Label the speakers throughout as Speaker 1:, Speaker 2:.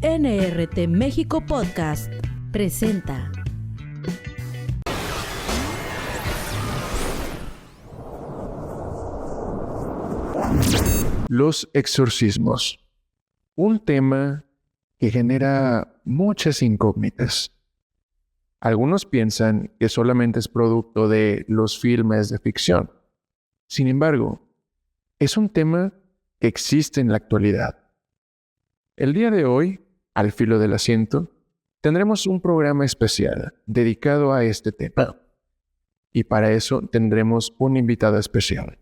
Speaker 1: NRT México Podcast presenta
Speaker 2: Los exorcismos. Un tema que genera muchas incógnitas. Algunos piensan que solamente es producto de los filmes de ficción. Sin embargo, es un tema que existe en la actualidad. El día de hoy, al filo del asiento, tendremos un programa especial dedicado a este tema. Y para eso tendremos un invitado especial.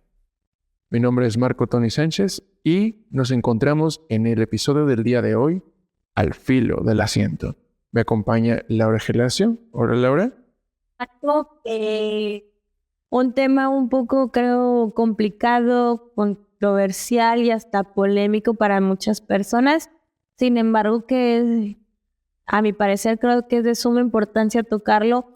Speaker 2: Mi nombre es Marco Tony Sánchez y nos encontramos en el episodio del día de hoy, al filo del asiento. Me acompaña Laura Gelacio. Hola, Laura.
Speaker 3: Un tema un poco, creo, complicado, controversial y hasta polémico para muchas personas. Sin embargo, que a mi parecer creo que es de suma importancia tocarlo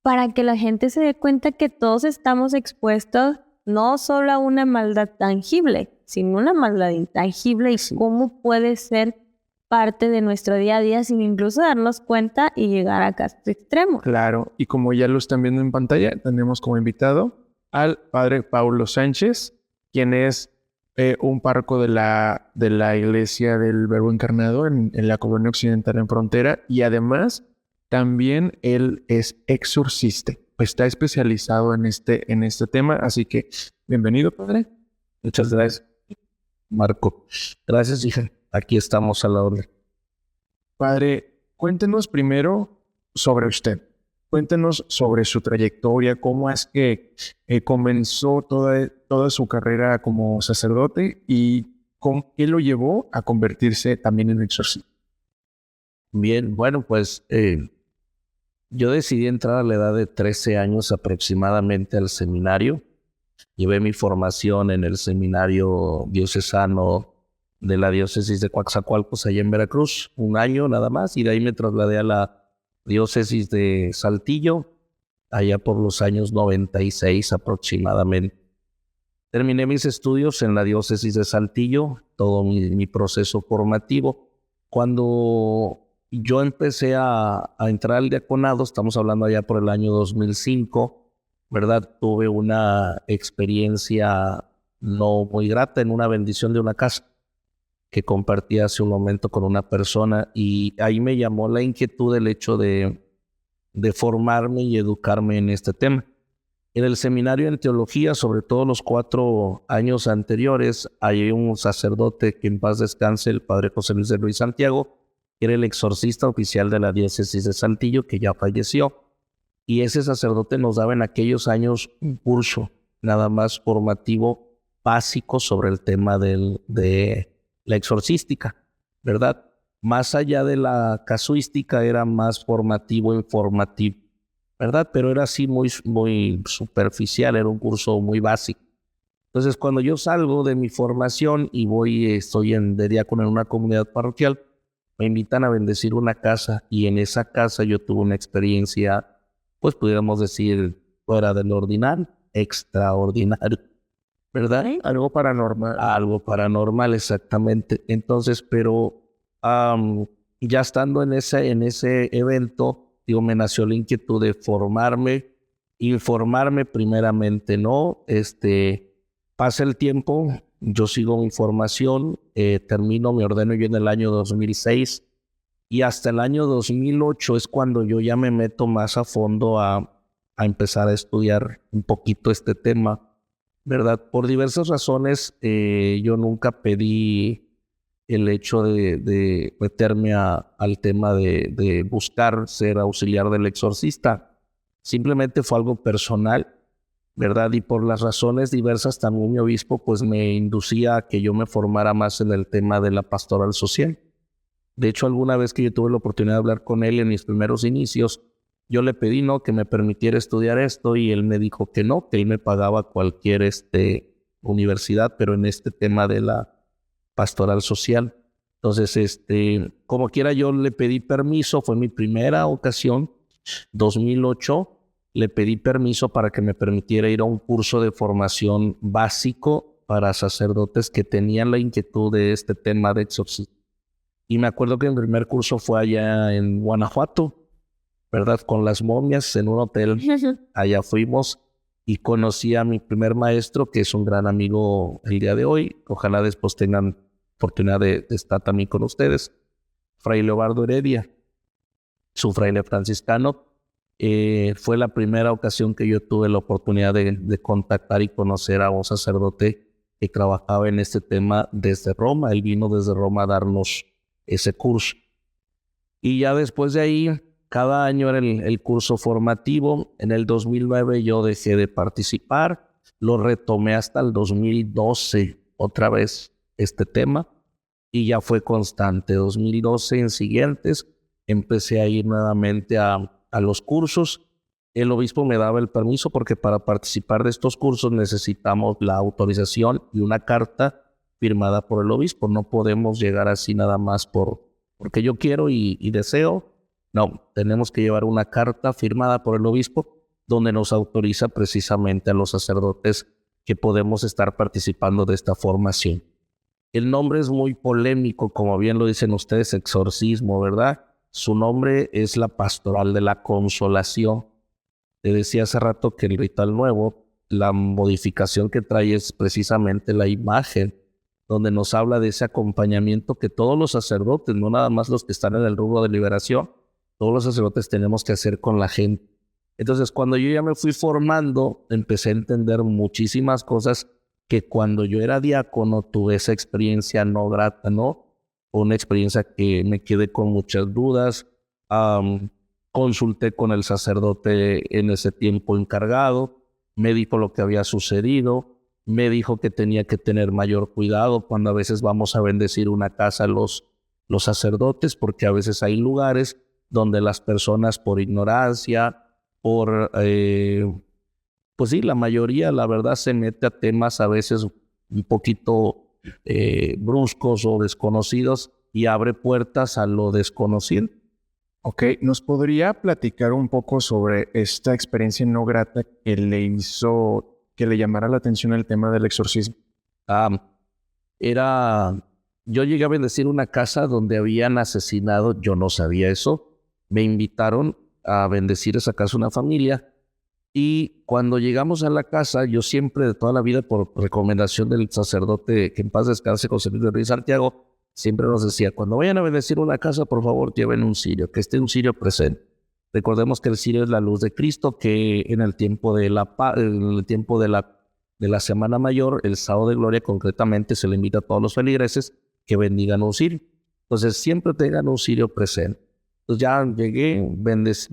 Speaker 3: para que la gente se dé cuenta que todos estamos expuestos no solo a una maldad tangible, sino una maldad intangible y cómo puede ser parte de nuestro día a día sin incluso darnos cuenta y llegar a casos extremos.
Speaker 2: Claro, y como ya lo están viendo en pantalla, tenemos como invitado al padre Paulo Sánchez, quien es un párroco de la Iglesia del Verbo Encarnado en la Colonia Occidental en Frontera, y además también él es exorcista. Está especializado en este tema, así que bienvenido, padre.
Speaker 4: Muchas gracias, Marco. Gracias, hija. Aquí estamos a la orden.
Speaker 2: Padre, cuéntenos primero sobre usted. Cuéntenos sobre su trayectoria, cómo es que comenzó toda su carrera como sacerdote y qué lo llevó a convertirse también en exorcista.
Speaker 4: Bien, bueno, pues yo decidí entrar a la edad de 13 años aproximadamente al seminario. Llevé mi formación en el seminario diocesano de la diócesis de Coatzacoalcos, allá en Veracruz, un año nada más, y de ahí me trasladé a la diócesis de Saltillo, allá por los años 96 aproximadamente. Terminé mis estudios en la diócesis de Saltillo, todo mi proceso formativo. Cuando yo empecé a entrar al diaconado, estamos hablando allá por el año 2005, ¿verdad? Tuve una experiencia no muy grata en una bendición de una casa que compartí hace un momento con una persona, y ahí me llamó la inquietud el hecho de formarme y educarme en este tema. En el seminario en teología, sobre todo los 4 años anteriores, hay un sacerdote que en paz descanse, el padre José Luis de Luis Santiago, que era el exorcista oficial de la diócesis de Saltillo, que ya falleció. Y ese sacerdote nos daba en aquellos años un curso nada más formativo básico sobre el tema de la exorcística, ¿verdad? Más allá de la casuística era más formativo, informativo, ¿verdad? Pero era así muy superficial, era un curso muy básico. Entonces, cuando yo salgo de mi formación y estoy de diácono en una comunidad parroquial, me invitan a bendecir una casa, y en esa casa yo tuve una experiencia, pues pudiéramos decir, fuera del ordinario, extraordinario, ¿verdad?
Speaker 2: Algo paranormal.
Speaker 4: Algo paranormal, exactamente. Entonces, pero ya estando en ese evento, me nació la inquietud de informarme primeramente, ¿no? Pasa el tiempo, yo sigo mi formación, me ordeno yo en el año 2006, y hasta el año 2008 es cuando yo ya me meto más a fondo a empezar a estudiar un poquito este tema, ¿verdad? Por diversas razones, yo nunca pedí el hecho de meterme al tema de buscar ser auxiliar del exorcista. Simplemente fue algo personal, ¿verdad? Y por las razones diversas también mi obispo pues me inducía a que yo me formara más en el tema de la pastoral social. De hecho, alguna vez que yo tuve la oportunidad de hablar con él en mis primeros inicios, yo le pedí que me permitiera estudiar esto, y él me dijo que no, que él me pagaba cualquier universidad, pero en este tema de la pastoral social. Entonces, como quiera, yo le pedí permiso, fue mi primera ocasión, 2008, le pedí permiso para que me permitiera ir a un curso de formación básico para sacerdotes que tenían la inquietud de este tema de exorcismo. Y me acuerdo que el primer curso fue allá en Guanajuato, ¿verdad? Con las momias en un hotel. Allá fuimos y conocí a mi primer maestro, que es un gran amigo el día de hoy. Ojalá después tengan oportunidad de estar también con ustedes. Fray Leobardo Heredia, su fraile franciscano. Fue la primera ocasión que yo tuve la oportunidad de contactar y conocer a un sacerdote que trabajaba en este tema desde Roma. Él vino desde Roma a darnos ese curso. Y ya después de ahí, cada año era el curso formativo. En el 2009 yo dejé de participar. Lo retomé hasta el 2012, otra vez este tema. Y ya fue constante. 2012 en siguientes empecé a ir nuevamente a los cursos. El obispo me daba el permiso porque para participar de estos cursos necesitamos la autorización y una carta firmada por el obispo. No podemos llegar así nada más porque yo quiero y deseo. No, tenemos que llevar una carta firmada por el obispo donde nos autoriza precisamente a los sacerdotes que podemos estar participando de esta formación. El nombre es muy polémico, como bien lo dicen ustedes, exorcismo, ¿verdad? Su nombre es la Pastoral de la Consolación. Te decía hace rato que el ritual nuevo, la modificación que trae es precisamente la imagen, donde nos habla de ese acompañamiento que todos los sacerdotes, no nada más los que están en el rubro de liberación, todos los sacerdotes tenemos que hacer con la gente. Entonces, cuando yo ya me fui formando, empecé a entender muchísimas cosas que cuando yo era diácono tuve esa experiencia no grata, ¿no? Una experiencia que me quedé con muchas dudas. Consulté con el sacerdote en ese tiempo encargado, me dijo lo que había sucedido, me dijo que tenía que tener mayor cuidado cuando a veces vamos a bendecir una casa los sacerdotes, porque a veces hay lugares donde las personas por ignorancia, pues sí, la mayoría, la verdad, se mete a temas a veces un poquito bruscos o desconocidos y abre puertas a lo desconocido.
Speaker 2: Ok, ¿nos podría platicar un poco sobre esta experiencia no grata que le hizo que le llamara la atención el tema del exorcismo?
Speaker 4: Yo llegué a bendecir una casa donde habían asesinado, yo no sabía eso, me invitaron a bendecir esa casa una familia y cuando llegamos a la casa, yo siempre de toda la vida por recomendación del sacerdote que en paz descanse, José Luis de Rey Santiago, siempre nos decía, cuando vayan a bendecir una casa, por favor, lleven un cirio, que esté un cirio presente. Recordemos que el cirio es la luz de Cristo, que en el tiempo de la Semana Mayor, el sábado de gloria concretamente, se le invita a todos los feligreses que bendigan un cirio. Entonces, siempre tengan un cirio presente. Entonces ya llegué,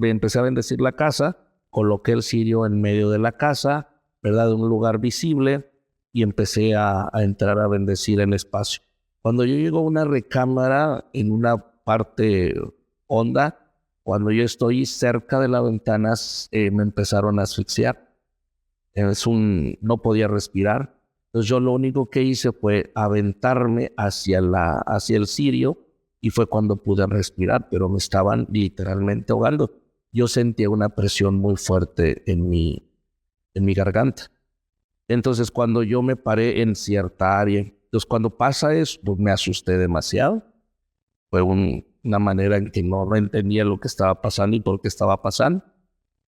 Speaker 4: empecé a bendecir la casa, coloqué el cirio en medio de la casa, ¿verdad? De un lugar visible, y empecé a entrar a bendecir el espacio. Cuando yo llego a una recámara en una parte honda, cuando yo estoy cerca de las ventanas, me empezaron a asfixiar. No podía respirar. Entonces yo lo único que hice fue aventarme hacia el cirio y fue cuando pude respirar, pero me estaban literalmente ahogando. Yo sentía una presión muy fuerte en mi garganta. Entonces cuando yo me paré en cierta área, entonces cuando pasa eso, pues me asusté demasiado. Fue una manera en que no entendía lo que estaba pasando y por qué estaba pasando.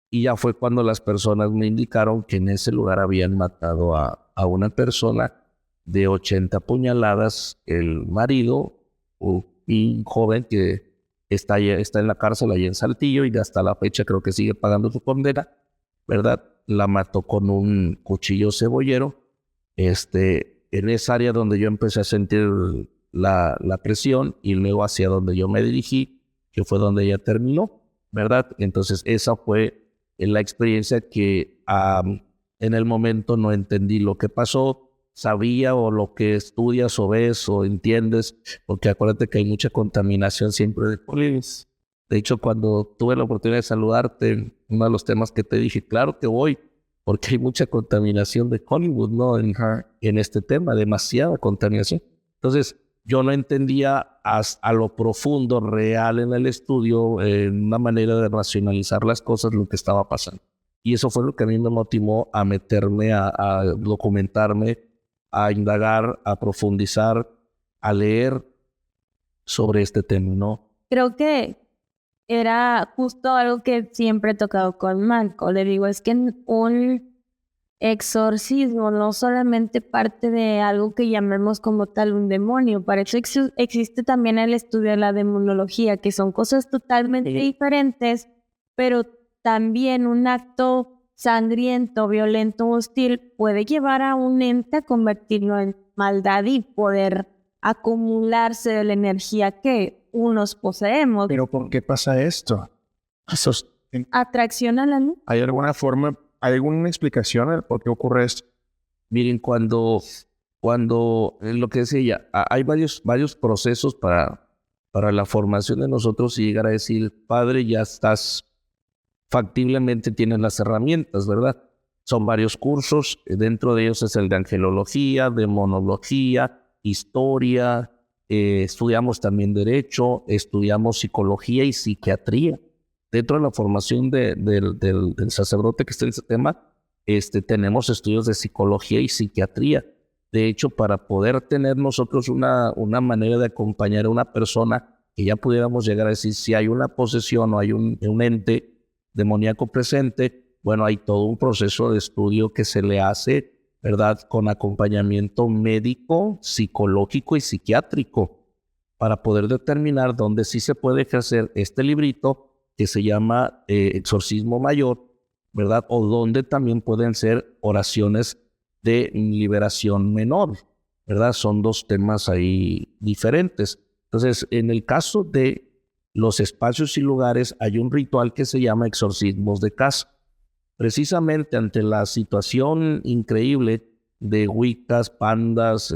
Speaker 4: Y ya fue cuando las personas me indicaron que en ese lugar habían matado a una persona de 80 puñaladas, el marido, un joven que está en la cárcel allá en Saltillo y hasta la fecha creo que sigue pagando su condena, ¿verdad? La mató con un cuchillo cebollero. En esa área donde yo empecé a sentir la presión y luego hacia donde yo me dirigí, que fue donde ella terminó, ¿verdad? Entonces esa fue la experiencia que en el momento no entendí lo que pasó, sabía o lo que estudias o ves o entiendes, porque acuérdate que hay mucha contaminación siempre de polines. De hecho, cuando tuve la oportunidad de saludarte, uno de los temas que te dije, claro que voy, porque hay mucha contaminación de Hollywood, ¿no? En este tema, demasiada contaminación. Entonces, yo no entendía a lo profundo, real en el estudio, una manera de racionalizar las cosas, lo que estaba pasando. Y eso fue lo que a mí me motivó a meterme, a documentarme, a indagar, a profundizar, a leer sobre este tema, ¿no?
Speaker 3: Creo que era justo algo que siempre he tocado con Marco. Le digo, es que un exorcismo no solamente parte de algo que llamemos como tal un demonio. Para eso existe también el estudio de la demonología, que son cosas totalmente diferentes, pero también un acto sangriento, violento, hostil puede llevar a un ente a convertirlo en maldad y poder acumularse de la energía que unos poseemos.
Speaker 2: Pero ¿por qué pasa esto?
Speaker 3: Atracción a la luz.
Speaker 2: ¿Hay alguna forma, hay alguna explicación al por qué ocurre esto?
Speaker 4: Miren, cuando lo que decía ella, hay varios procesos para la formación de nosotros y llegar a decir, Padre, ya estás, factiblemente tienes las herramientas, ¿verdad? Son varios cursos, dentro de ellos es el de angelología, demonología, historia, estudiamos también derecho, estudiamos psicología y psiquiatría. Dentro de la formación del sacerdote que está en ese tema, tenemos estudios de psicología y psiquiatría. De hecho, para poder tener nosotros una manera de acompañar a una persona que ya pudiéramos llegar a decir si hay una posesión o hay un ente demoníaco presente, bueno, hay todo un proceso de estudio que se le hace, ¿verdad? Con acompañamiento médico, psicológico y psiquiátrico para poder determinar dónde sí se puede ejercer este librito que se llama exorcismo mayor, ¿verdad? O donde también pueden ser oraciones de liberación menor, ¿verdad? Son dos temas ahí diferentes. Entonces, en el caso de los espacios y lugares, hay un ritual que se llama exorcismos de casa. Precisamente ante la situación increíble de wiccas, pandas,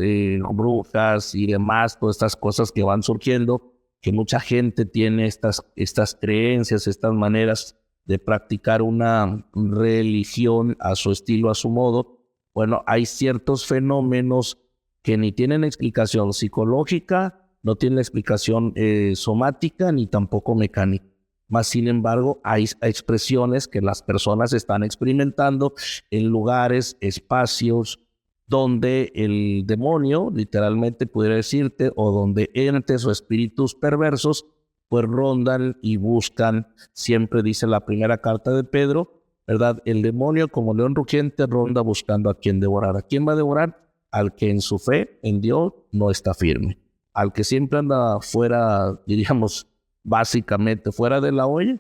Speaker 4: brujas y demás, todas estas cosas que van surgiendo, que mucha gente tiene estas creencias, estas maneras de practicar una religión a su estilo, a su modo. Bueno, hay ciertos fenómenos que ni tienen explicación psicológica, no tienen explicación somática, ni tampoco mecánica. Mas, sin embargo, hay expresiones que las personas están experimentando en lugares, espacios, donde el demonio, literalmente pudiera decirte, o donde entes o espíritus perversos, pues rondan y buscan, siempre dice la primera carta de Pedro, ¿verdad? El demonio como león rugiente ronda buscando a quien devorar. ¿A quién va a devorar? Al que en su fe, en Dios, no está firme. Al que siempre anda fuera, diríamos, básicamente fuera de la olla,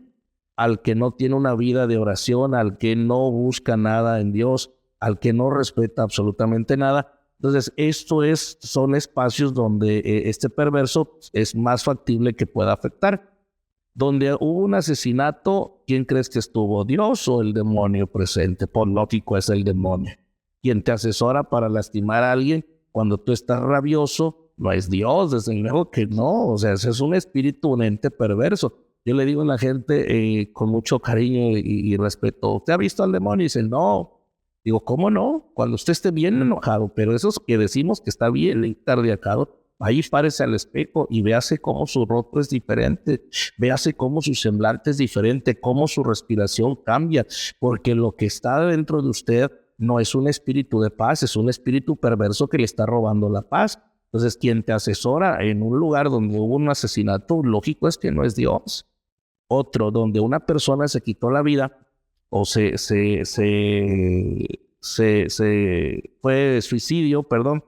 Speaker 4: al que no tiene una vida de oración, al que no busca nada en Dios, al que no respeta absolutamente nada. Entonces, son espacios donde este perverso es más factible que pueda afectar. Donde hubo un asesinato, ¿quién crees que estuvo? ¿Dios o el demonio presente? Por lógico es el demonio. Quien te asesora para lastimar a alguien cuando tú estás rabioso, no es Dios, desde luego que no. O sea, ese es un espíritu, un ente perverso. Yo le digo a la gente con mucho cariño y respeto, ¿usted ha visto al demonio? Y dice, no. Digo, ¿cómo no? Cuando usted esté bien enojado, pero esos que decimos que está bien encardiacado, ahí párese al espejo y véase cómo su rostro es diferente, véase cómo su semblante es diferente, cómo su respiración cambia, porque lo que está dentro de usted no es un espíritu de paz, es un espíritu perverso que le está robando la paz. Entonces, quien te asesora en un lugar donde hubo un asesinato, lógico es que no es Dios. Otro, donde una persona se quitó la vida o fue de suicidio, perdón.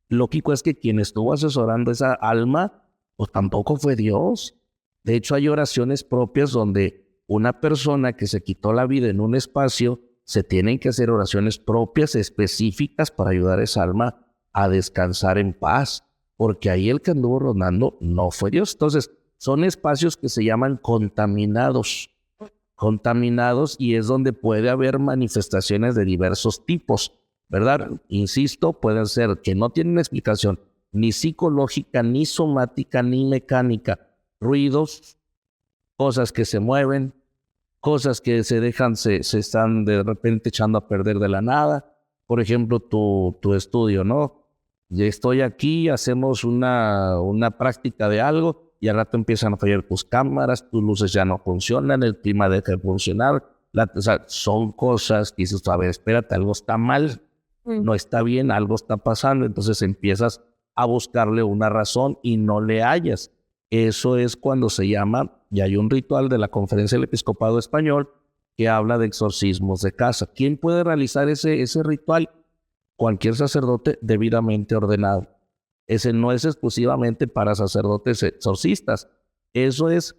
Speaker 4: Lógico es que quien estuvo asesorando esa alma, pues tampoco fue Dios. De hecho, hay oraciones propias donde una persona que se quitó la vida en un espacio, se tienen que hacer oraciones propias, específicas para ayudar a esa alma a descansar en paz, porque ahí el que anduvo rondando no fue Dios. Entonces, son espacios que se llaman contaminados, y es donde puede haber manifestaciones de diversos tipos, ¿verdad? Insisto, pueden ser que no tienen explicación ni psicológica, ni somática, ni mecánica. Ruidos, cosas que se mueven, cosas que se están de repente echando a perder de la nada. Por ejemplo, tu estudio, ¿no? Ya estoy aquí, hacemos una práctica de algo y al rato empiezan a fallar tus cámaras, tus luces ya no funcionan, el clima deja de funcionar. O sea, son cosas que dices, a ver, espérate, algo está mal, no está bien, algo está pasando. Entonces empiezas a buscarle una razón y no le hallas. Eso es cuando se llama, y hay un ritual de la Conferencia del Episcopado Español que habla de exorcismos de casa. ¿Quién puede realizar ese ritual? Cualquier sacerdote debidamente ordenado. Ese no es exclusivamente para sacerdotes exorcistas. Eso es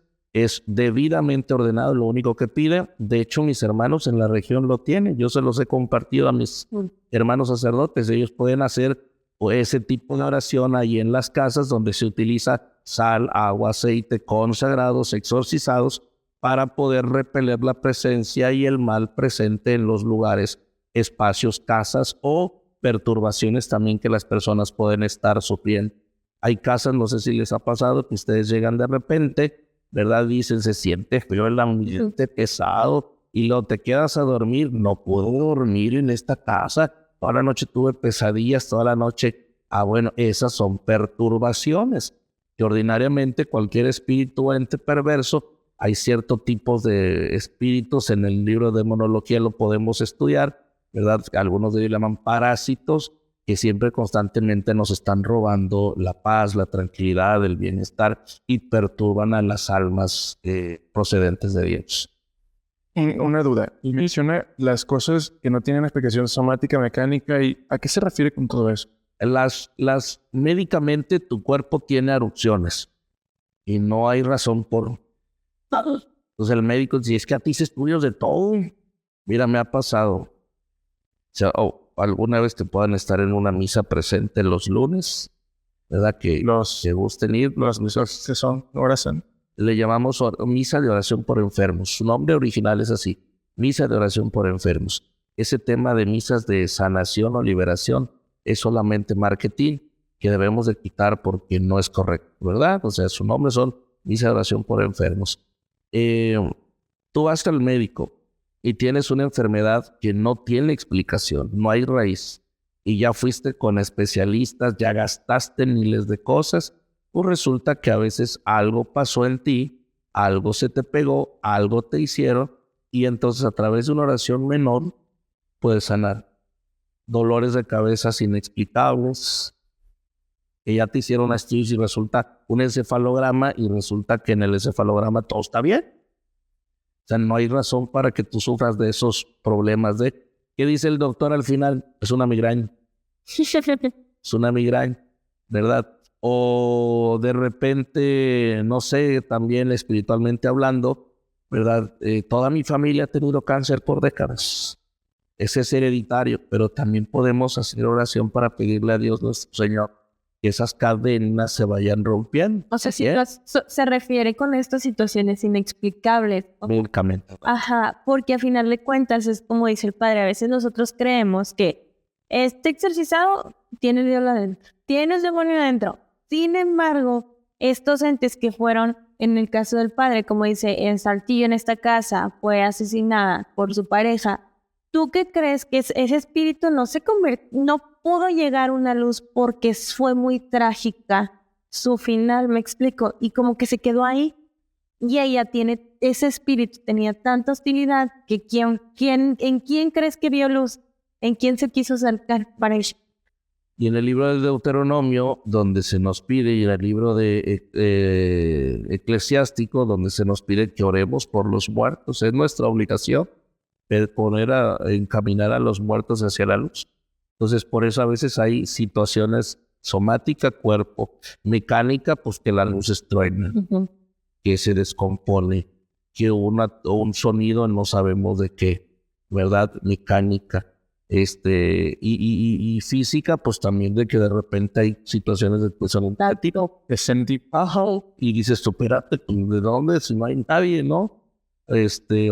Speaker 4: debidamente ordenado, lo único que pide. De hecho, mis hermanos en la región lo tienen. Yo se los he compartido a mis hermanos sacerdotes. Ellos pueden hacer ese tipo de oración ahí en las casas donde se utiliza sal, agua, aceite, consagrados, exorcizados, para poder repeler la presencia y el mal presente en los lugares, espacios, casas o perturbaciones también que las personas pueden estar sufriendo. Hay casas, no sé si les ha pasado, que ustedes llegan de repente, ¿verdad? Dicen, se siente frío el ambiente, pesado, y luego te quedas a dormir. No puedo dormir en esta casa. Toda la noche tuve pesadillas, toda la noche. Bueno, esas son perturbaciones que ordinariamente cualquier espíritu o ente perverso, hay ciertos tipos de espíritus, en el libro de demonología lo podemos estudiar, ¿verdad? Algunos de ellos llaman parásitos, que siempre constantemente nos están robando la paz, la tranquilidad, el bienestar y perturban a las almas procedentes de Dios.
Speaker 2: Una duda. Y menciona las cosas que no tienen explicación somática, mecánica. ¿Y a qué se refiere con todo eso?
Speaker 4: Médicamente tu cuerpo tiene erupciones y no hay razón por... Entonces el médico dice, es que a ti se estudios de todo. Mira, me ha pasado. O sea, alguna vez te puedan estar en una misa presente los lunes, ¿verdad? Que gusten ir.
Speaker 2: Los misas que son oración.
Speaker 4: Le llamamos misa de oración por enfermos. Su nombre original es así, misa de oración por enfermos. Ese tema de misas de sanación o liberación es solamente marketing que debemos de quitar porque no es correcto, ¿verdad? O sea, su nombre son misa de oración por enfermos. Tú vas al médico y tienes una enfermedad que no tiene explicación, no hay raíz, y ya fuiste con especialistas, ya gastaste miles de cosas, pues resulta que a veces algo pasó en ti, algo se te pegó, algo te hicieron, y entonces a través de una oración menor puedes sanar. Dolores de cabeza inexplicables, que ya te hicieron estudios y resulta un encefalograma y resulta que en el encefalograma todo está bien. O sea, no hay razón para que tú sufras de esos problemas de... ¿Qué dice el doctor al final? Es una migraña. Es una migraña, ¿verdad? O de repente, no sé, también espiritualmente hablando, ¿verdad? Toda mi familia ha tenido cáncer por décadas. Ese es hereditario, pero también podemos hacer oración para pedirle a Dios nuestro Señor que esas cadenas se vayan rompiendo.
Speaker 3: O sea, se refiere con estas situaciones inexplicables.
Speaker 4: Únicamente.
Speaker 3: Ajá, porque a final de cuentas es como dice el padre, a veces nosotros creemos que este exorcizado tiene el diablo adentro, tiene el demonio adentro. Sin embargo, estos entes que fueron, en el caso del padre, como dice, en Saltillo, en esta casa, fue asesinada por su pareja. ¿Tú qué crees que ese espíritu no pudo llegar a una luz porque fue muy trágica su final, me explico? Y como que se quedó ahí. Y ella ese espíritu tenía tanta hostilidad que ¿en quién crees que vio luz? ¿En quién se quiso acercar para ella?
Speaker 4: Y en el libro del Deuteronomio, donde se nos pide, y en el libro de Eclesiástico, donde se nos pide que oremos por los muertos, es nuestra obligación encaminar a los muertos hacia la luz. Entonces, por eso a veces hay situaciones somática, cuerpo, mecánica, pues que la luz estruena, que se descompone, que un sonido no sabemos de qué, ¿verdad? Mecánica. Y física, pues también de que de repente hay situaciones de un tipo de sentir y dices, espérate, ¿de dónde? Si no hay nadie, ¿no?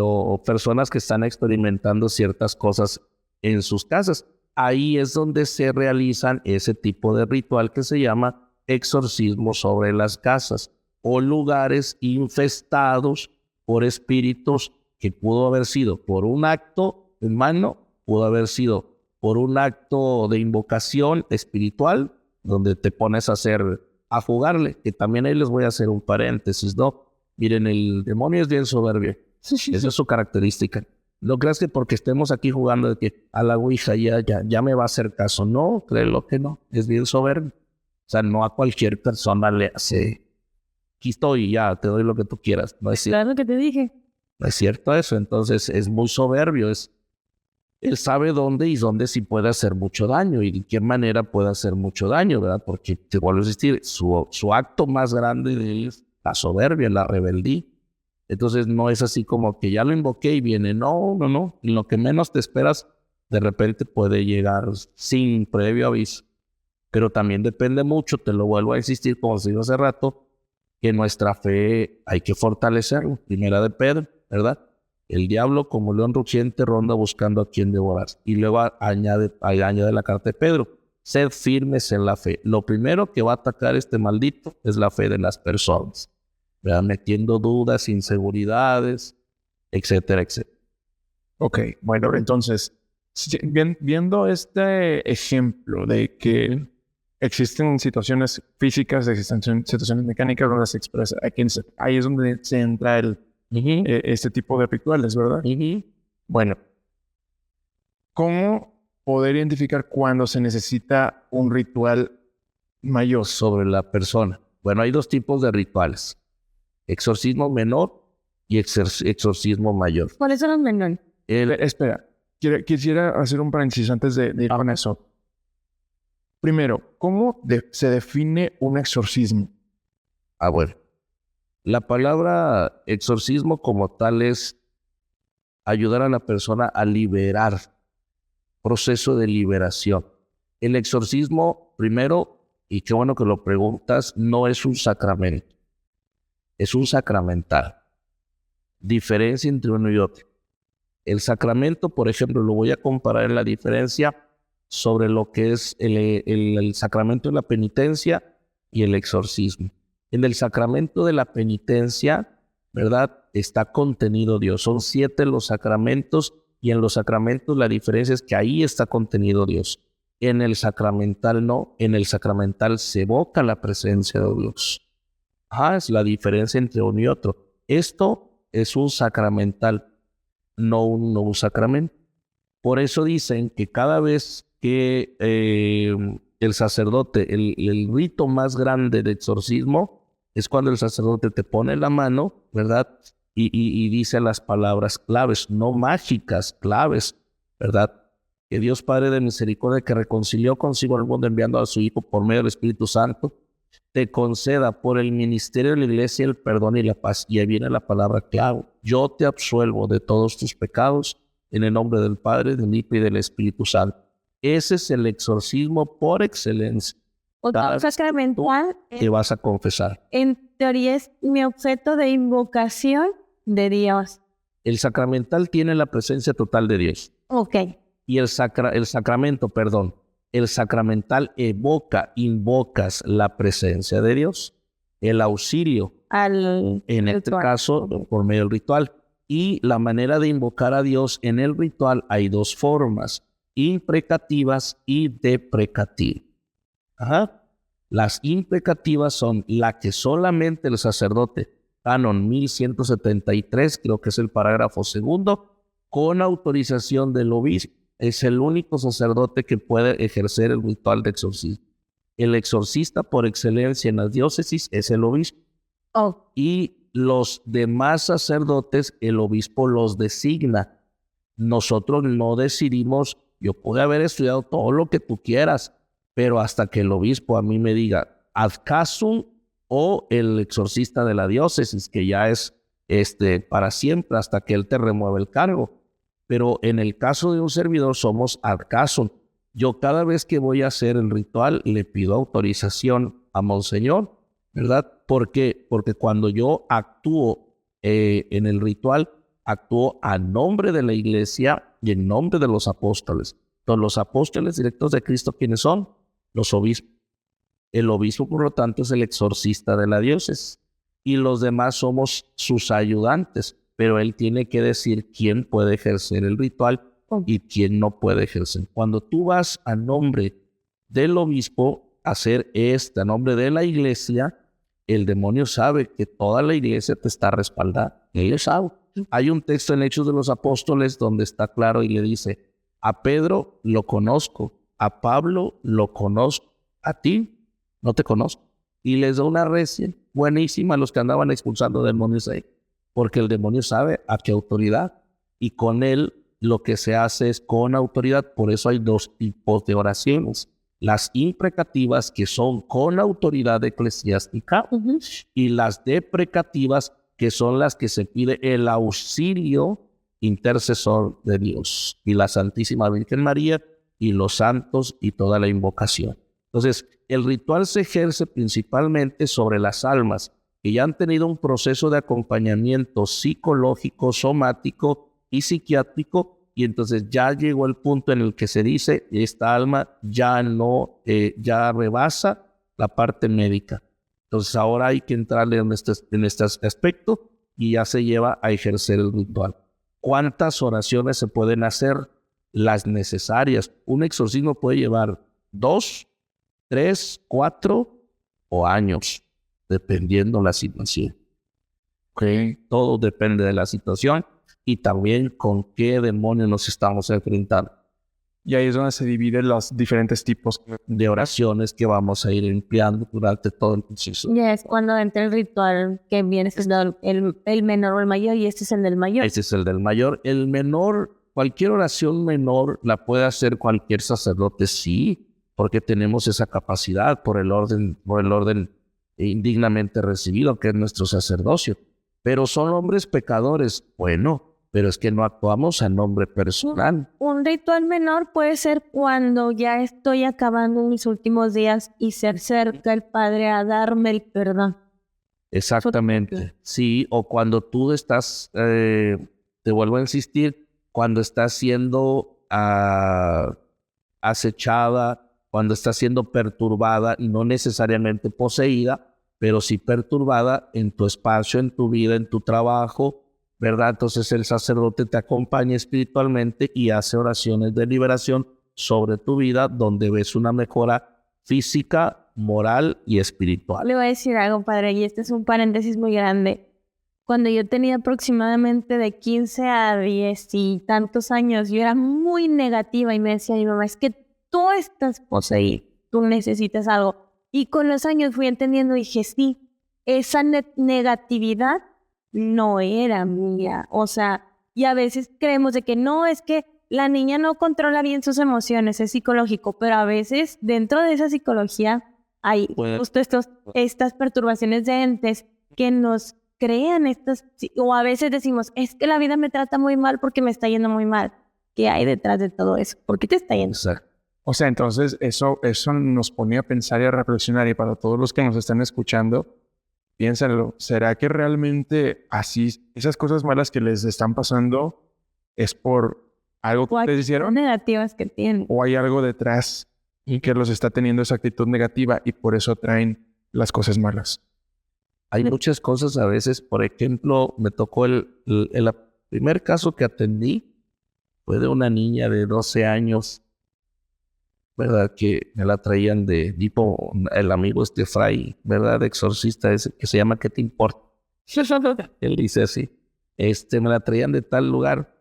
Speaker 4: O personas que están experimentando ciertas cosas en sus casas. Ahí es donde se realizan ese tipo de ritual que se llama exorcismo sobre las casas o lugares infestados por espíritus que pudo haber sido por un acto humano, pudo haber sido por un acto de invocación espiritual, donde te pones a jugarle, que también ahí les voy a hacer un paréntesis, ¿no? Miren, el demonio es bien soberbio. Esa es su característica. No creas que porque estemos aquí jugando de que a la ouija ya me va a hacer caso. No, créelo que no. Es bien soberbio. sea, no a cualquier persona le hace, aquí estoy, ya, te doy lo que tú quieras. No es cierto,
Speaker 3: Claro que te dije.
Speaker 4: no es cierto eso. Entonces es muy soberbio. Él sabe dónde y dónde sí puede hacer mucho daño y de qué manera puede hacer mucho daño, ¿verdad? Porque te vuelvo a insistir, su acto más grande de él es la soberbia, la rebeldía. Entonces no es así como que ya lo invoqué y viene. No. En lo que menos te esperas, de repente puede llegar sin previo aviso. Pero también depende mucho, te lo vuelvo a insistir, como se dijo hace rato, que nuestra fe hay que fortalecerla. Primera de Pedro, ¿verdad? El diablo, como león rugiente, ronda buscando a quien devorar. Y luego añade la carta de Pedro: sed firmes en la fe. Lo primero que va a atacar este maldito es la fe de las personas, ¿verdad? Metiendo dudas, inseguridades, etcétera, etcétera.
Speaker 2: Ok, bueno, entonces, viendo este ejemplo de que existen situaciones físicas, existen situaciones mecánicas donde se expresa, ahí es donde se entra este tipo de rituales, ¿verdad? Bueno, ¿cómo poder identificar cuándo se necesita un ritual mayor?
Speaker 4: Sobre la persona. Bueno, hay dos tipos de rituales: exorcismo menor y exorcismo mayor.
Speaker 3: Por eso los menores.
Speaker 2: Espera, quisiera hacer un paréntesis antes de ir con eso. Primero, ¿cómo se define un exorcismo?
Speaker 4: Bueno, la palabra exorcismo como tal es ayudar a la persona a liberar, proceso de liberación. El exorcismo, primero, y qué bueno que lo preguntas, no es un sacramento, es un sacramental. Diferencia entre uno y otro. El sacramento, por ejemplo, lo voy a comparar en la diferencia sobre lo que es el sacramento de la penitencia y el exorcismo. En el sacramento de la penitencia, ¿verdad?, está contenido Dios. Son 7 los sacramentos, y en los sacramentos la diferencia es que ahí está contenido Dios. En el sacramental no. En el sacramental se evoca la presencia de Dios. Es la diferencia entre uno y otro. Esto es un sacramental, no un nuevo sacramento. Por eso dicen que cada vez que el sacerdote, el rito más grande de exorcismo es cuando el sacerdote te pone la mano, ¿verdad? Y dice las palabras claves, no mágicas, claves, ¿verdad? Que Dios Padre de misericordia, que reconcilió consigo al mundo enviando a su Hijo por medio del Espíritu Santo, te conceda por el ministerio de la iglesia el perdón y la paz. Y ahí viene la palabra clave: yo te absuelvo de todos tus pecados en el nombre del Padre, del Hijo y del Espíritu Santo. Ese es el exorcismo por excelencia.
Speaker 3: Otro sacramental,
Speaker 4: Te vas a confesar.
Speaker 3: en teoría, es mi objeto de invocación de Dios.
Speaker 4: El sacramental tiene la presencia total de Dios.
Speaker 3: Ok.
Speaker 4: Y el sacramental invocas la presencia de Dios, el auxilio, en este caso, por medio del ritual. Y la manera de invocar a Dios en el ritual hay 2 formas: imprecativas y deprecativas. Las imprecativas son la que solamente el sacerdote, canon 1173, creo que es el parágrafo 2, con autorización del obispo, es el único sacerdote que puede ejercer el ritual de exorcismo. El exorcista por excelencia en las diócesis es el obispo. Y los demás sacerdotes, el obispo los designa. Nosotros no decidimos. Yo pude haber estudiado todo lo que tú quieras, pero hasta que el obispo a mí me diga ad casum, o el exorcista de la diócesis, que ya es para siempre, hasta que él te remueva el cargo. Pero en el caso de un servidor somos ad casum. Yo cada vez que voy a hacer el ritual le pido autorización a Monseñor, ¿verdad? ¿Por qué? Porque cuando yo actúo en el ritual, actúo a nombre de la iglesia y en nombre de los apóstoles. Entonces, los apóstoles directos de Cristo, ¿quiénes son? Los obispos. El obispo, por lo tanto, es el exorcista de la diócesis. Y los demás somos sus ayudantes. Pero él tiene que decir quién puede ejercer el ritual y quién no puede ejercer. Cuando tú vas a nombre del obispo a hacer a nombre de la iglesia, el demonio sabe que toda la iglesia te está respaldando. Él sabe. Hay un texto en Hechos de los Apóstoles donde está claro y le dice: a Pedro lo conozco, a Pablo lo conozco, a ti no te conozco. Y les da una recia buenísima a los que andaban expulsando demonios ahí, porque el demonio sabe a qué autoridad, y con él lo que se hace es con autoridad. Por eso hay dos tipos de oraciones: las imprecativas, que son con autoridad eclesiástica, y las deprecativas, que son las que se pide el auxilio intercesor de Dios y la Santísima Virgen María y los santos y toda la invocación. Entonces, el ritual se ejerce principalmente sobre las almas que ya han tenido un proceso de acompañamiento psicológico, somático y psiquiátrico, y entonces ya llegó el punto en el que se dice: esta alma ya no, ya rebasa la parte médica. Entonces ahora hay que entrarle en este aspecto, y ya se lleva a ejercer el ritual. ¿Cuántas oraciones se pueden hacer? Las necesarias. Un exorcismo puede llevar 2, 3, 4 o años, dependiendo la situación. Todo depende de la situación y también con qué demonio nos estamos enfrentando.
Speaker 2: Y ahí es donde se dividen los diferentes tipos
Speaker 4: de oraciones que vamos a ir empleando durante todo el proceso.
Speaker 3: Ya es cuando entra el ritual, que viene siendo el menor o el mayor, y este es el del mayor.
Speaker 4: Este es el del mayor. El menor, cualquier oración menor la puede hacer cualquier sacerdote, sí, porque tenemos esa capacidad por el orden indignamente recibido, que es nuestro sacerdocio. Pero son hombres pecadores. Bueno, pero es que no actuamos a nombre personal.
Speaker 3: Un ritual menor puede ser cuando ya estoy acabando mis últimos días y se acerca el Padre a darme el perdón.
Speaker 4: Exactamente. Sí, o cuando tú estás, te vuelvo a insistir, cuando estás siendo acechada, cuando estás siendo perturbada, y no necesariamente poseída, pero sí perturbada en tu espacio, en tu vida, en tu trabajo, ¿verdad? Entonces el sacerdote te acompaña espiritualmente y hace oraciones de liberación sobre tu vida, donde ves una mejora física, moral y espiritual.
Speaker 3: Le voy a decir algo, padre, y este es un paréntesis muy grande. Cuando yo tenía aproximadamente de 15 a 10 y tantos años, yo era muy negativa y me decía mi mamá: es que tú estás poseída, tú necesitas algo. Y con los años fui entendiendo y dije: sí, esa negatividad no era mía. O sea, y a veces creemos de que no, es que la niña no controla bien sus emociones, es psicológico, pero a veces dentro de esa psicología hay justo estas perturbaciones de entes que nos crean o a veces decimos: es que la vida me trata muy mal porque me está yendo muy mal. ¿Qué hay detrás de todo eso? ¿Por qué te está yendo?
Speaker 4: Exacto.
Speaker 2: O sea, entonces eso nos ponía a pensar y a reflexionar, y para todos los que nos están escuchando, piénsenlo, ¿será que realmente así, esas cosas malas que les están pasando es por algo que ustedes hicieron?
Speaker 3: Negativas que tienen.
Speaker 2: ¿O hay algo detrás que los está teniendo esa actitud negativa y por eso traen las cosas malas?
Speaker 4: Hay muchas cosas a veces. Por ejemplo, me tocó el primer caso que atendí fue de una niña de 12 años, ¿verdad? Que me la traían de tipo, el amigo Fray, ¿verdad? Exorcista ese que se llama ¿Qué te importa? Él dice así. Me la traían de tal lugar.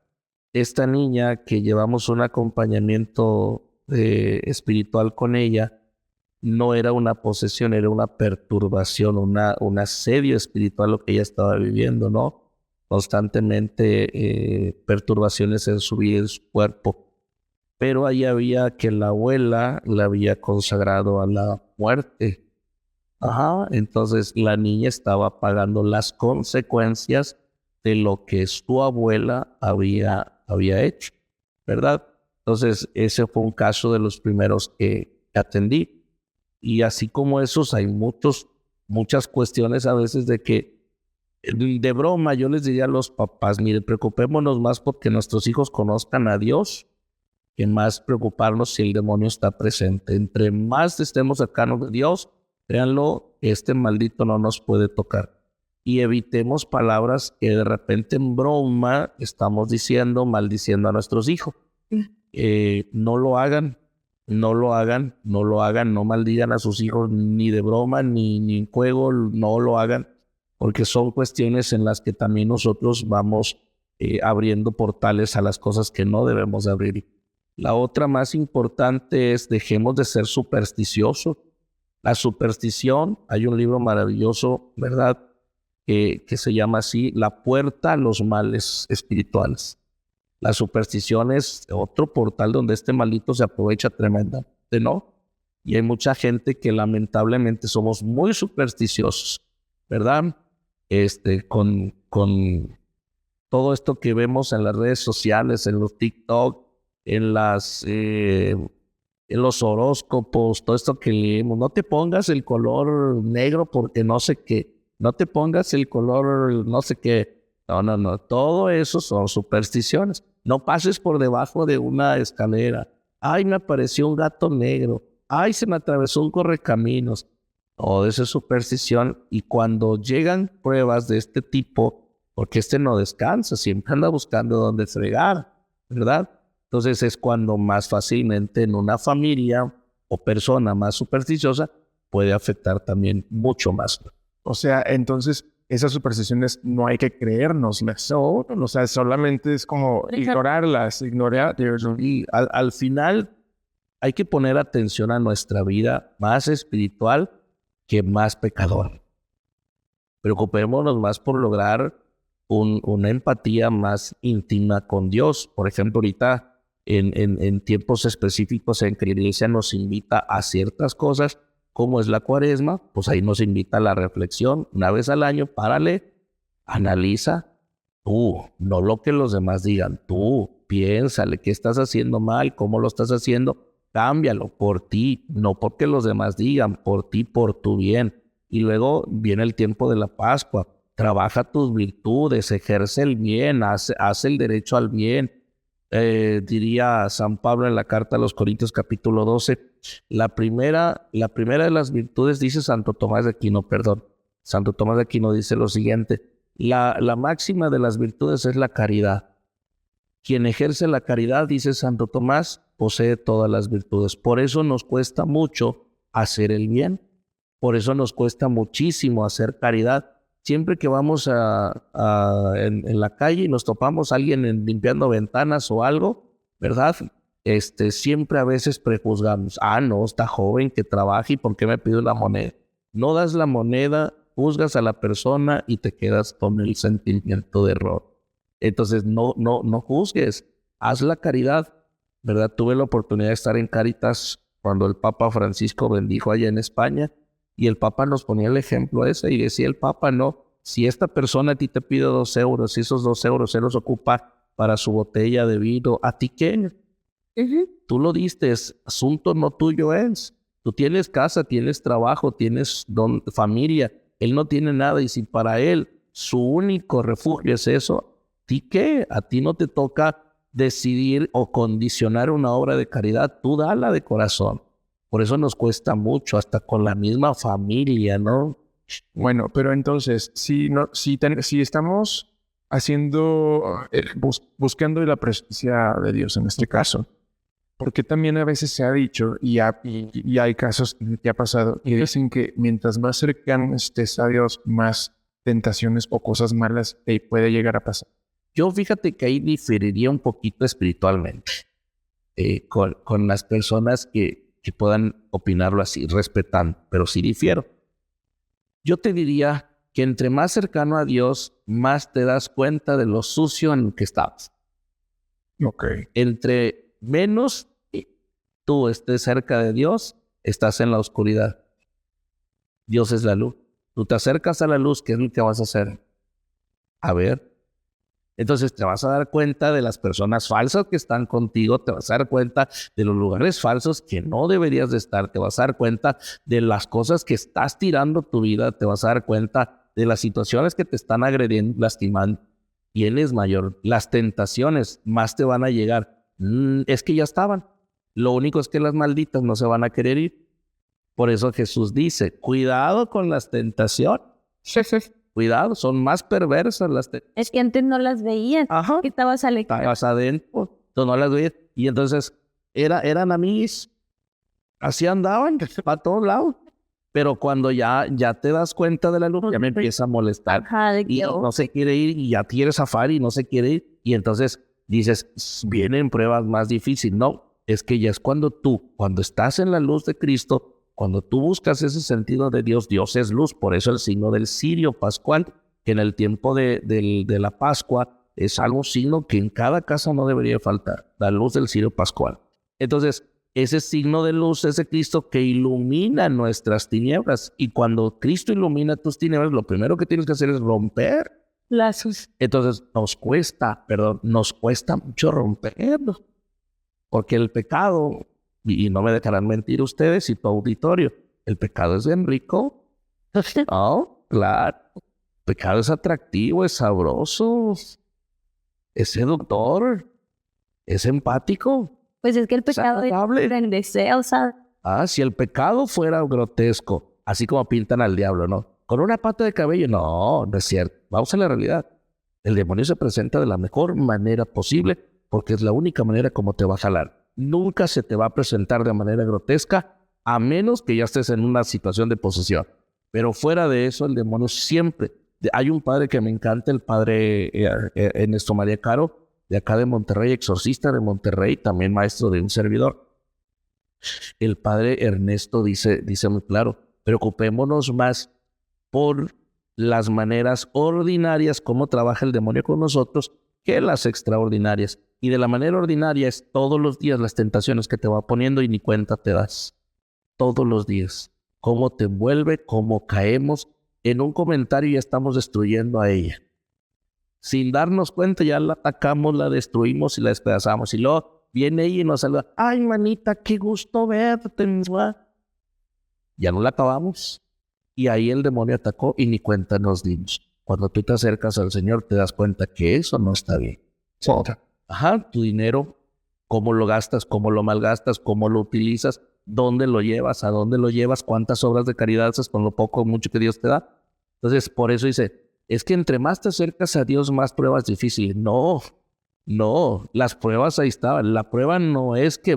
Speaker 4: Esta niña, que llevamos un acompañamiento espiritual con ella, no era una posesión, era una perturbación, un asedio espiritual lo que ella estaba viviendo, ¿no? Constantemente perturbaciones en su vida y en su cuerpo. Pero ahí había que la abuela la había consagrado a la muerte. Entonces la niña estaba pagando las consecuencias de lo que su abuela había hecho, ¿verdad? Entonces ese fue un caso de los primeros que atendí. Y así como esos, hay muchas cuestiones a veces de que, de broma, yo les diría a los papás: mire, preocupémonos más porque nuestros hijos conozcan a Dios, que más preocuparnos si el demonio está presente. Entre más estemos cercanos de Dios, créanlo, este maldito no nos puede tocar. Y evitemos palabras que de repente en broma estamos diciendo, maldiciendo a nuestros hijos. No lo hagan, no maldigan a sus hijos ni de broma, ni en juego, no lo hagan, porque son cuestiones en las que también nosotros vamos abriendo portales a las cosas que no debemos abrir. La otra más importante es: dejemos de ser supersticiosos. La superstición, hay un libro maravilloso, ¿verdad? Que se llama así, La puerta a los males espirituales. La superstición es otro portal donde este maldito se aprovecha tremendamente, ¿no? Y hay mucha gente que lamentablemente somos muy supersticiosos, ¿verdad? Con todo esto que vemos en las redes sociales, en los TikTok, en los horóscopos, todo esto que leemos. No te pongas el color negro porque no sé qué. No te pongas el color no sé qué. No. Todo eso son supersticiones. No pases por debajo de una escalera. Ay, me apareció un gato negro. Ay, se me atravesó un correcaminos. Todo eso es superstición. Y cuando llegan pruebas de este tipo, porque no descansa, siempre anda buscando dónde fregar, ¿verdad? Entonces es cuando más fácilmente en una familia o persona más supersticiosa puede afectar también mucho más.
Speaker 2: O sea, entonces esas supersticiones no hay que creérnoslas. No, o sea, solamente es como ignorarlas.
Speaker 4: Y al final hay que poner atención a nuestra vida más espiritual que más pecadora. Preocupémonos más por lograr una empatía más íntima con Dios. Por ejemplo, ahorita en tiempos específicos en que la iglesia nos invita a ciertas cosas, como es la cuaresma, pues ahí nos invita a la reflexión. Una vez al año, párale, analiza tú, no lo que los demás digan, tú, piénsale, qué estás haciendo mal, cómo lo estás haciendo, cámbialo por ti, no porque los demás digan, por ti, por tu bien. Y luego viene el tiempo de la Pascua. Trabaja tus virtudes, ejerce el bien, haz el derecho al bien. Diría San Pablo en la carta a los Corintios capítulo 12, la primera de las virtudes, dice Santo Tomás de Aquino, Santo Tomás de Aquino dice lo siguiente, la máxima de las virtudes es la caridad. Quien ejerce la caridad, dice Santo Tomás, posee todas las virtudes. Por eso nos cuesta mucho hacer el bien, por eso nos cuesta muchísimo hacer caridad. Siempre que vamos en la calle y nos topamos a alguien limpiando ventanas o algo, ¿verdad? Siempre a veces prejuzgamos. No, está joven, que trabaja, ¿y por qué me pide una moneda? No das la moneda, juzgas a la persona y te quedas con el sentimiento de error. Entonces, no juzgues, haz la caridad, ¿verdad? Tuve la oportunidad de estar en Cáritas cuando el Papa Francisco bendijo allá en España. Y el Papa nos ponía el ejemplo ese y decía el Papa, no, si esta persona a ti te pide 2 euros, si esos 2 euros se los ocupa para su botella de vino, ¿a ti qué? Tú lo diste, asunto no tuyo es. Tú tienes casa, tienes trabajo, tienes familia. Él no tiene nada y si para él su único refugio es eso, ¿a ti qué? A ti no te toca decidir o condicionar una obra de caridad, tú dala de corazón. Por eso nos cuesta mucho, hasta con la misma familia, ¿no?
Speaker 2: Bueno, pero entonces, si estamos haciendo, buscando la presencia de Dios en este caso, porque también a veces se ha dicho, y hay casos que ha pasado, y dicen que mientras más cercano estés a Dios, más tentaciones o cosas malas te puede llegar a pasar.
Speaker 4: Yo fíjate que ahí diferiría un poquito espiritualmente con las personas que puedan opinarlo así, respetando, pero sí difiero. Yo te diría que entre más cercano a Dios, más te das cuenta de lo sucio en el que estabas.
Speaker 2: Ok.
Speaker 4: Entre menos tú estés cerca de Dios, estás en la oscuridad. Dios es la luz. Tú te acercas a la luz, ¿qué es lo que vas a hacer? A ver. Entonces te vas a dar cuenta de las personas falsas que están contigo, te vas a dar cuenta de los lugares falsos que no deberías de estar, te vas a dar cuenta de las cosas que estás tirando tu vida, te vas a dar cuenta de las situaciones que te están agrediendo, lastimando. Y Él es mayor. Las tentaciones más te van a llegar. Es que ya estaban. Lo único es que las malditas no se van a querer ir. Por eso Jesús dice, cuidado con las tentaciones. Cuidado, son más perversas las tentaciones.
Speaker 3: Es que antes no las veías.
Speaker 4: Ajá.
Speaker 3: Estabas
Speaker 4: Estabas adentro, tú no las veías. Y entonces eran amigos. Así andaban, para todos lados. Pero cuando ya te das cuenta de la luz, ya me empieza a molestar.
Speaker 3: Ajá,
Speaker 4: y no se quiere ir, y ya quiere zafar y no se quiere ir. Y entonces dices, vienen pruebas más difíciles. No, es que ya es cuando estás en la luz de Cristo, Cuando tú buscas ese sentido de Dios, Dios es luz. Por eso el signo del cirio pascual, que en el tiempo de la Pascua es algo signo que en cada casa no debería faltar, la luz del cirio pascual. Entonces, ese signo de luz es el Cristo que ilumina nuestras tinieblas. Y cuando Cristo ilumina tus tinieblas, lo primero que tienes que hacer es romper.
Speaker 3: Lazos.
Speaker 4: Entonces, nos cuesta mucho romperlo. Porque el pecado, y no me dejarán mentir ustedes y tu auditorio, el pecado es bien rico. Oh, claro. El pecado es atractivo, es sabroso, es seductor, es empático.
Speaker 3: Pues es que el pecado es
Speaker 4: agradable.
Speaker 3: el deseo, ¿sabes?
Speaker 4: Si el pecado fuera grotesco, así como pintan al diablo, ¿no? Con una pata de cabello, no es cierto. Vamos a la realidad. El demonio se presenta de la mejor manera posible porque es la única manera como te va a jalar. Nunca se te va a presentar de manera grotesca a menos que ya estés en una situación de posesión. Pero fuera de eso, el demonio siempre... Hay un padre que me encanta, el padre Ernesto María Caro, de acá de Monterrey, exorcista de Monterrey, también maestro de un servidor. El padre Ernesto dice muy claro, preocupémonos más por las maneras ordinarias, cómo trabaja el demonio con nosotros, que las extraordinarias. Y de la manera ordinaria es todos los días las tentaciones que te va poniendo y ni cuenta te das. Todos los días. Cómo te envuelve, cómo caemos. En un comentario ya estamos destruyendo a ella. Sin darnos cuenta ya la atacamos, la destruimos y la despedazamos. Y luego viene ella y nos saluda. ¡Ay, manita, qué gusto verte! Ya no la acabamos. Y ahí el demonio atacó y ni cuenta nos dimos. Cuando tú te acercas al Señor te das cuenta que eso no está bien. Tu dinero, cómo lo gastas, cómo lo malgastas, cómo lo utilizas, dónde lo llevas, a dónde lo llevas, cuántas obras de caridad haces con lo poco o mucho que Dios te da. Entonces, por eso dice, es que entre más te acercas a Dios, más pruebas difíciles. No, las pruebas ahí estaban. La prueba no es que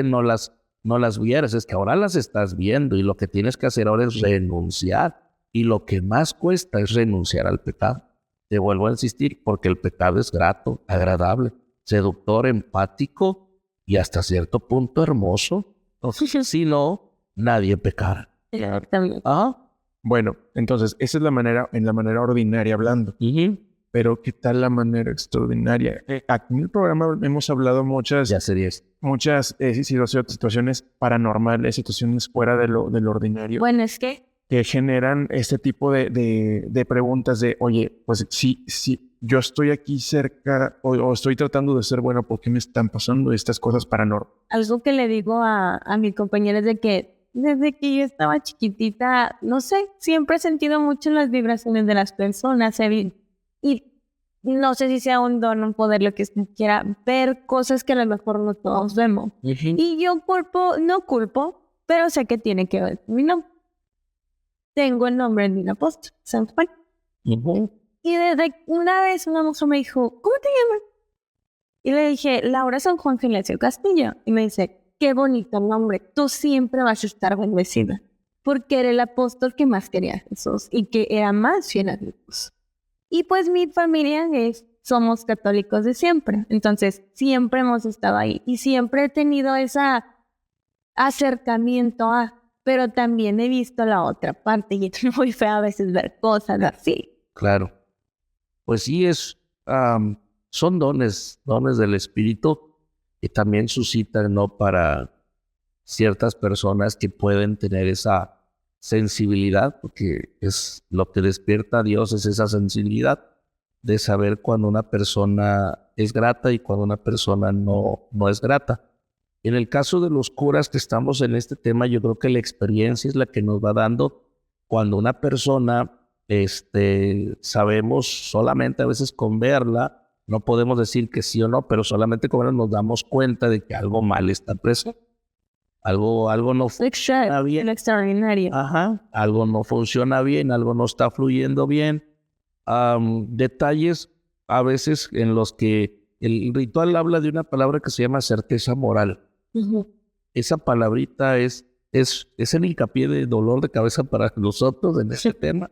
Speaker 4: no las vieras, es que ahora las estás viendo y lo que tienes que hacer ahora es renunciar. Y lo que más cuesta es renunciar al pecado. Te vuelvo a insistir, porque el pecado es grato, agradable, seductor, empático y hasta cierto punto hermoso. Si no, nadie pecara.
Speaker 3: Exactamente.
Speaker 2: Bueno, entonces, esa es en la manera ordinaria hablando. Pero, ¿qué tal la manera extraordinaria? Aquí en el programa hemos hablado muchas situaciones paranormales, situaciones fuera de lo ordinario.
Speaker 3: Bueno, es que
Speaker 2: generan este tipo de preguntas de, oye, pues si yo estoy aquí cerca o estoy tratando de ser bueno, ¿por qué me están pasando estas cosas paranormales?
Speaker 3: algo que le digo a mi compañera es de que desde que yo estaba chiquitita, no sé, siempre he sentido mucho las vibraciones de las personas y no sé si sea un don, un poder, lo que usted quiera, ver cosas que a lo mejor no todos vemos. Y yo no culpo, pero sé que tiene que ver con mi nombre. Tengo el nombre de un apóstol, San Juan. Y desde una vez una mujer me dijo, ¿cómo te llamas? Y le dije, Laura San Juan Gilesio Castillo. Y me dice, qué bonito nombre, tú siempre vas a estar bendecida. Porque era el apóstol que más quería a Jesús y que era más fiel a Dios. Y pues mi familia somos católicos de siempre. Entonces siempre hemos estado ahí. Y siempre he tenido ese acercamiento pero también he visto la otra parte y es muy feo a veces ver cosas así.
Speaker 4: Claro. Pues sí, son dones del Espíritu que también suscitan, ¿no? Para ciertas personas que pueden tener esa sensibilidad, porque es lo que despierta a Dios, es esa sensibilidad de saber cuando una persona es grata y cuando una persona no es grata. En el caso de los curas que estamos en este tema, yo creo que la experiencia es la que nos va dando cuando una persona, sabemos solamente a veces con verla, no podemos decir que sí o no, pero solamente con verla nos damos cuenta de que algo mal está presente. Algo no funciona bien.
Speaker 3: Extraordinario.
Speaker 4: Algo no funciona bien, algo no está fluyendo bien. Detalles a veces en los que el ritual habla de una palabra que se llama certeza moral. Esa palabrita es el hincapié de dolor de cabeza para nosotros en este tema,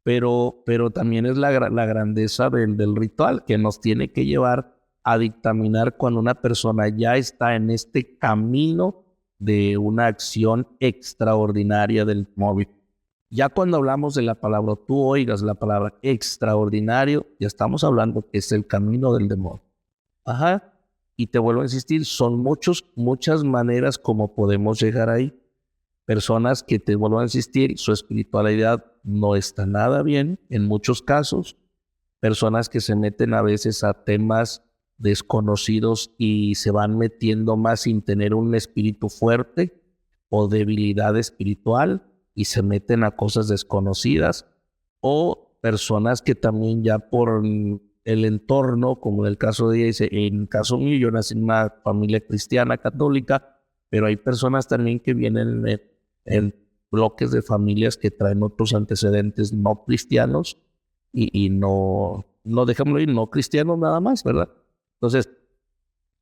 Speaker 4: pero también es la grandeza del ritual que nos tiene que llevar a dictaminar cuando una persona ya está en este camino de una acción extraordinaria del móvil. Ya cuando hablamos de la palabra, tú oigas la palabra extraordinario, ya estamos hablando que es el camino del demonio. Ajá. Y te vuelvo a insistir, son muchas maneras como podemos llegar ahí. Personas que, te vuelvo a insistir, su espiritualidad no está nada bien en muchos casos. Personas que se meten a veces a temas desconocidos y se van metiendo más sin tener un espíritu fuerte o debilidad espiritual y se meten a cosas desconocidas, o personas que también ya por el entorno, como en el caso de ella, dice, en el caso mío, yo nací en una familia cristiana católica, pero hay personas también que vienen en bloques de familias que traen otros antecedentes no cristianos y no dejémoslo ir, no cristianos nada más, ¿verdad? Entonces,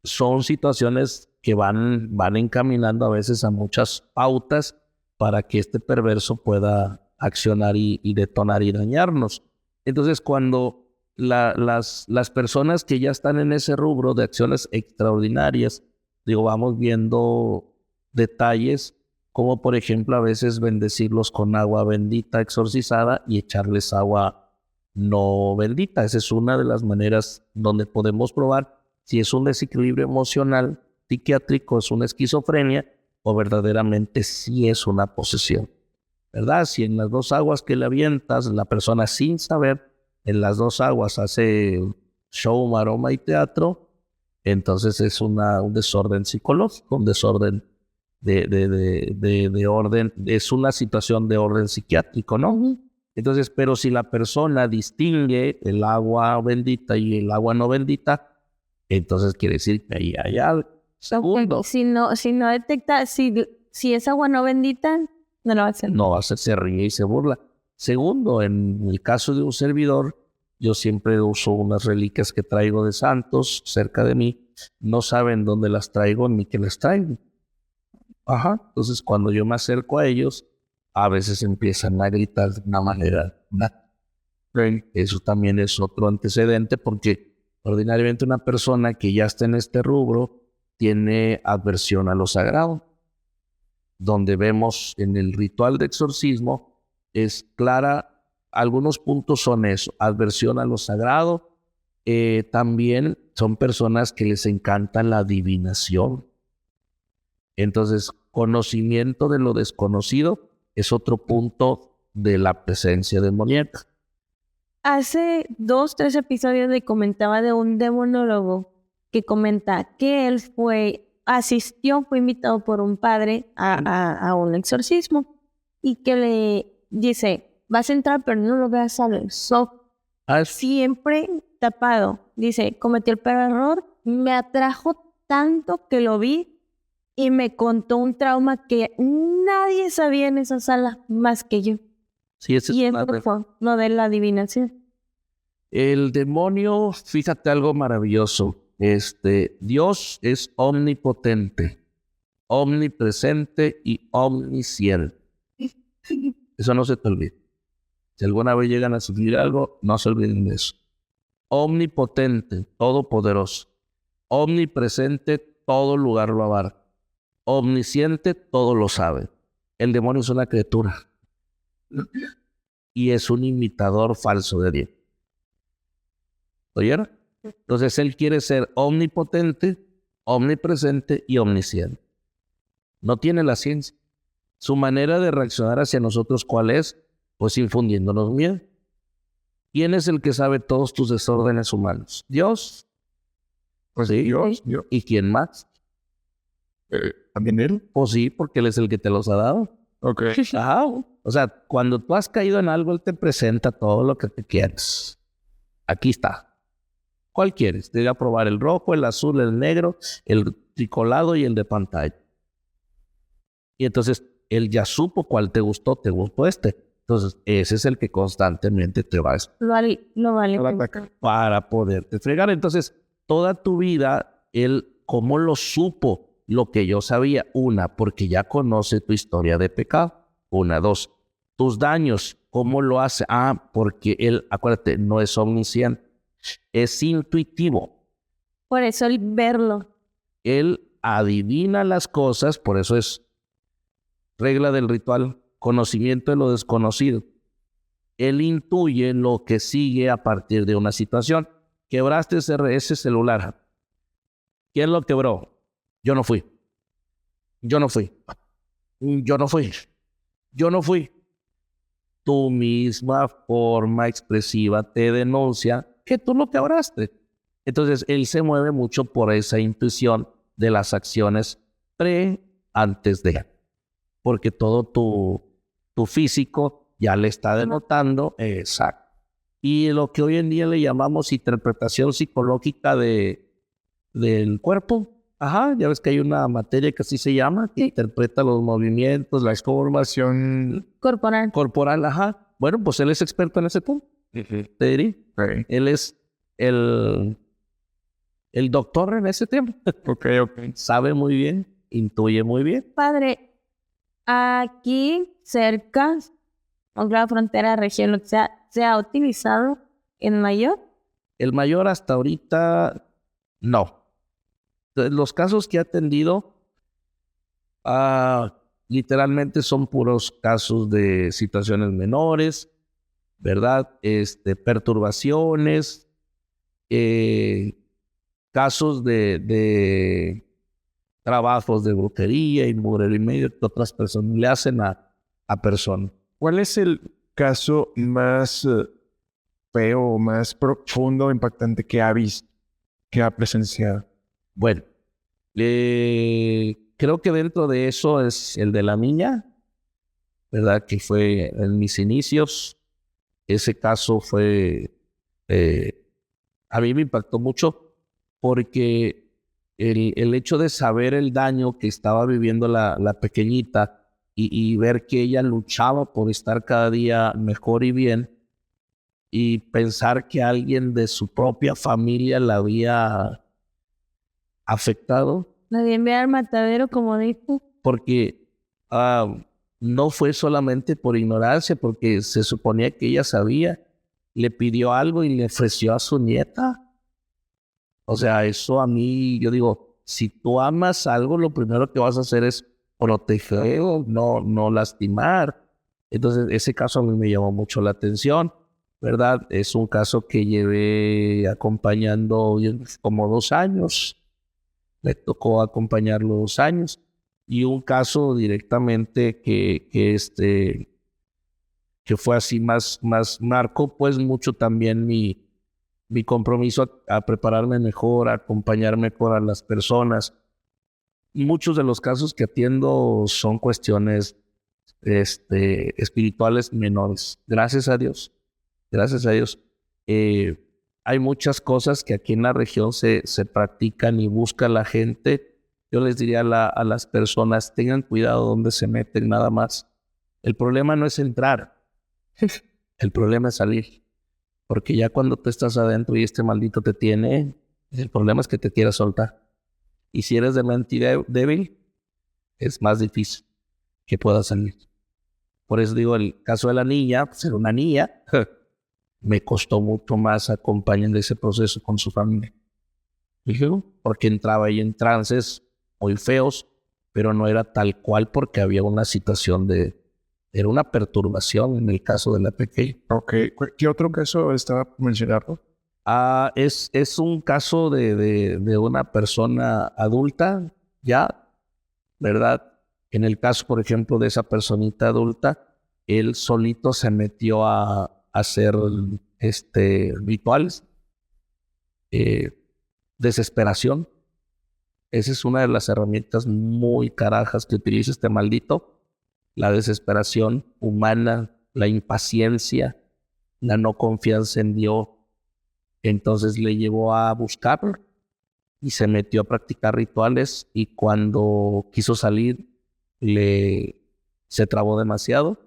Speaker 4: son situaciones que van encaminando a veces a muchas pautas para que este perverso pueda accionar y detonar y dañarnos. Entonces, cuando las personas que ya están en ese rubro de acciones extraordinarias, vamos viendo detalles, como por ejemplo a veces bendecirlos con agua bendita exorcizada y echarles agua no bendita. Esa es una de las maneras donde podemos probar si es un desequilibrio emocional, psiquiátrico, es una esquizofrenia o verdaderamente sí es una posesión, ¿verdad? Si en las dos aguas que le avientas, la persona sin saber, en las dos aguas hace show, maroma y teatro, entonces es un desorden psicológico, un desorden de orden, es una situación de orden psiquiátrico, ¿no? Entonces, pero si la persona distingue el agua bendita y el agua no bendita, entonces quiere decir que ahí hay algo. Segundo,
Speaker 3: si no detecta, si es agua no bendita, no lo va a hacer.
Speaker 4: No va a hacer, se ríe y se burla. Segundo, en el caso de un servidor, yo siempre uso unas reliquias que traigo de santos cerca de mí. No saben dónde las traigo ni qué les traigo. Ajá. Entonces, cuando yo me acerco a ellos, a veces empiezan a gritar de una manera. Eso también es otro antecedente porque ordinariamente una persona que ya está en este rubro tiene aversión a lo sagrado. Donde vemos en el ritual de exorcismo es clara, algunos puntos son eso, aversión a lo sagrado. También son personas que les encanta la adivinación. Entonces, conocimiento de lo desconocido es otro punto de la presencia demoníaca.
Speaker 3: Hace 2-3 episodios le comentaba de un demonólogo que comenta que él fue invitado por un padre a un exorcismo y que le dice, vas a entrar pero no lo veas al sol, siempre tapado. Dice, cometí el peor error, me atrajo tanto que lo vi y me contó un trauma que nadie sabía en esa sala más que yo.
Speaker 4: Sí, ese
Speaker 3: y
Speaker 4: es
Speaker 3: eso fue lo de la adivinación.
Speaker 4: El demonio, fíjate algo maravilloso. Dios es omnipotente, omnipresente y omnisciente. Eso no se te olvide. Si alguna vez llegan a sufrir algo, no se olviden de eso. Omnipotente, todopoderoso. Omnipresente, todo lugar lo abarca. Omnisciente, todo lo sabe. El demonio es una criatura y es un imitador falso de Dios. ¿Oyeron? Entonces él quiere ser omnipotente, omnipresente y omnisciente. No tiene la ciencia. Su manera de reaccionar hacia nosotros, ¿cuál es? Pues infundiéndonos miedo. ¿Quién es el que sabe todos tus desórdenes humanos? Dios.
Speaker 2: Pues
Speaker 4: ¿Sí?
Speaker 2: Dios.
Speaker 4: ¿Y quién más?
Speaker 2: ¿También él?
Speaker 4: Pues sí, porque él es el que te los ha dado.
Speaker 2: Ok.
Speaker 4: Ajá. O sea, cuando tú has caído en algo, él te presenta todo lo que te quieres. Aquí está. ¿Cuál quieres? Te voy a probar el rojo, el azul, el negro, el tricolado y el de pantalla. Y entonces él ya supo cuál te gustó este. Entonces ese es el que constantemente te va a
Speaker 3: Lo vale.
Speaker 4: para poderte fregar. Entonces toda tu vida, él, ¿cómo lo supo? Lo que yo sabía. Una, porque ya conoce tu historia de pecado. Una, dos, tus daños, ¿cómo lo hace? Porque él, acuérdate, no es omnisciente. Es intuitivo.
Speaker 3: Por eso el verlo.
Speaker 4: Él adivina las cosas, por eso es regla del ritual, conocimiento de lo desconocido. Él intuye lo que sigue a partir de una situación. Quebraste ese celular. ¿Quién lo quebró? Yo no fui. Yo no fui. Yo no fui. Yo no fui. Tu misma forma expresiva te denuncia que tú lo quebraste. Entonces, él se mueve mucho por esa intuición de las acciones antes de. Porque todo tu físico ya le está denotando. Exacto. Y lo que hoy en día le llamamos interpretación psicológica del cuerpo. Ajá, ya ves que hay una materia que así se llama, que interpreta los movimientos, la información corporal. Ajá. Bueno, pues él es experto en ese punto. Te diría.
Speaker 2: Okay.
Speaker 4: Él es el doctor en ese tema.
Speaker 2: Okay.
Speaker 4: Sabe muy bien, intuye muy bien.
Speaker 3: Padre, aquí cerca, o la frontera región, o sea, ¿se ha utilizado en mayor?
Speaker 4: El mayor hasta ahorita, no. Los casos que ha atendido, literalmente son puros casos de situaciones menores, ¿verdad? Perturbaciones, casos de trabajos de brujería y mugre y medio que otras personas le hacen a personas.
Speaker 2: ¿Cuál es el caso más feo, más profundo, impactante que ha visto, que ha presenciado?
Speaker 4: Bueno, creo que dentro de eso es el de la niña, ¿verdad? Que fue en mis inicios. Ese caso fue, a mí me impactó mucho porque el hecho de saber el daño que estaba viviendo la pequeñita y ver que ella luchaba por estar cada día mejor y bien, y pensar que alguien de su propia familia la había afectado.
Speaker 3: Nadie envía al matadero, como dijo.
Speaker 4: Porque no fue solamente por ignorancia, porque se suponía que ella sabía, le pidió algo y le ofreció a su nieta. O sea, eso a mí, yo digo, si tú amas algo, lo primero que vas a hacer es protegerlo, no lastimar. Entonces, ese caso a mí me llamó mucho la atención, ¿verdad? Es un caso que llevé acompañando como 2 años. Me tocó acompañarlo 2 años. Y un caso directamente que fue así más marcó pues mucho también mi compromiso a prepararme mejor, a acompañar mejor a las personas. Muchos de los casos que atiendo son cuestiones espirituales menores. Gracias a Dios. Gracias a Dios. Hay muchas cosas que aquí en la región se practican y busca la gente. Yo les diría a las personas, tengan cuidado donde se meten nada más. El problema no es entrar, el problema es salir. Porque ya cuando tú estás adentro y este maldito te tiene, el problema es que te quiera soltar. Y si eres de mente débil, es más difícil que puedas salir. Por eso digo, el caso de la niña, pues era una niña, me costó mucho más acompañar ese proceso con su familia. Porque entraba ahí en trances muy feos, pero no era tal cual porque había una situación era una perturbación en el caso de la pequeña.
Speaker 2: Ok. ¿Qué otro caso estaba mencionando?
Speaker 4: Es un caso de una persona adulta, ya, ¿verdad? En el caso, por ejemplo, de esa personita adulta, él solito se metió a hacer rituales, desesperación. Esa es una de las herramientas muy carajas que utiliza este maldito. La desesperación humana, la impaciencia, la no confianza en Dios. Entonces le llevó a buscarlo y se metió a practicar rituales, y cuando quiso salir se trabó demasiado.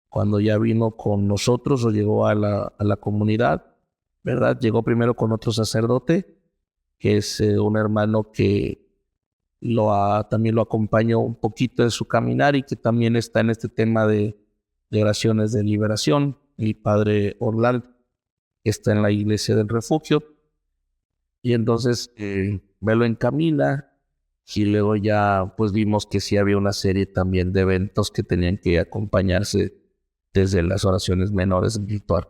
Speaker 4: Cuando ya vino con nosotros o llegó a la comunidad, ¿verdad? Llegó primero con otro sacerdote, que es un hermano que también lo acompañó un poquito en su caminar y que también está en este tema de oraciones de liberación, el padre Orlando, que está en la iglesia del refugio. Y entonces me lo encamina, Y luego ya pues vimos que sí había una serie también de eventos que tenían que acompañarse desde las oraciones menores en ritual.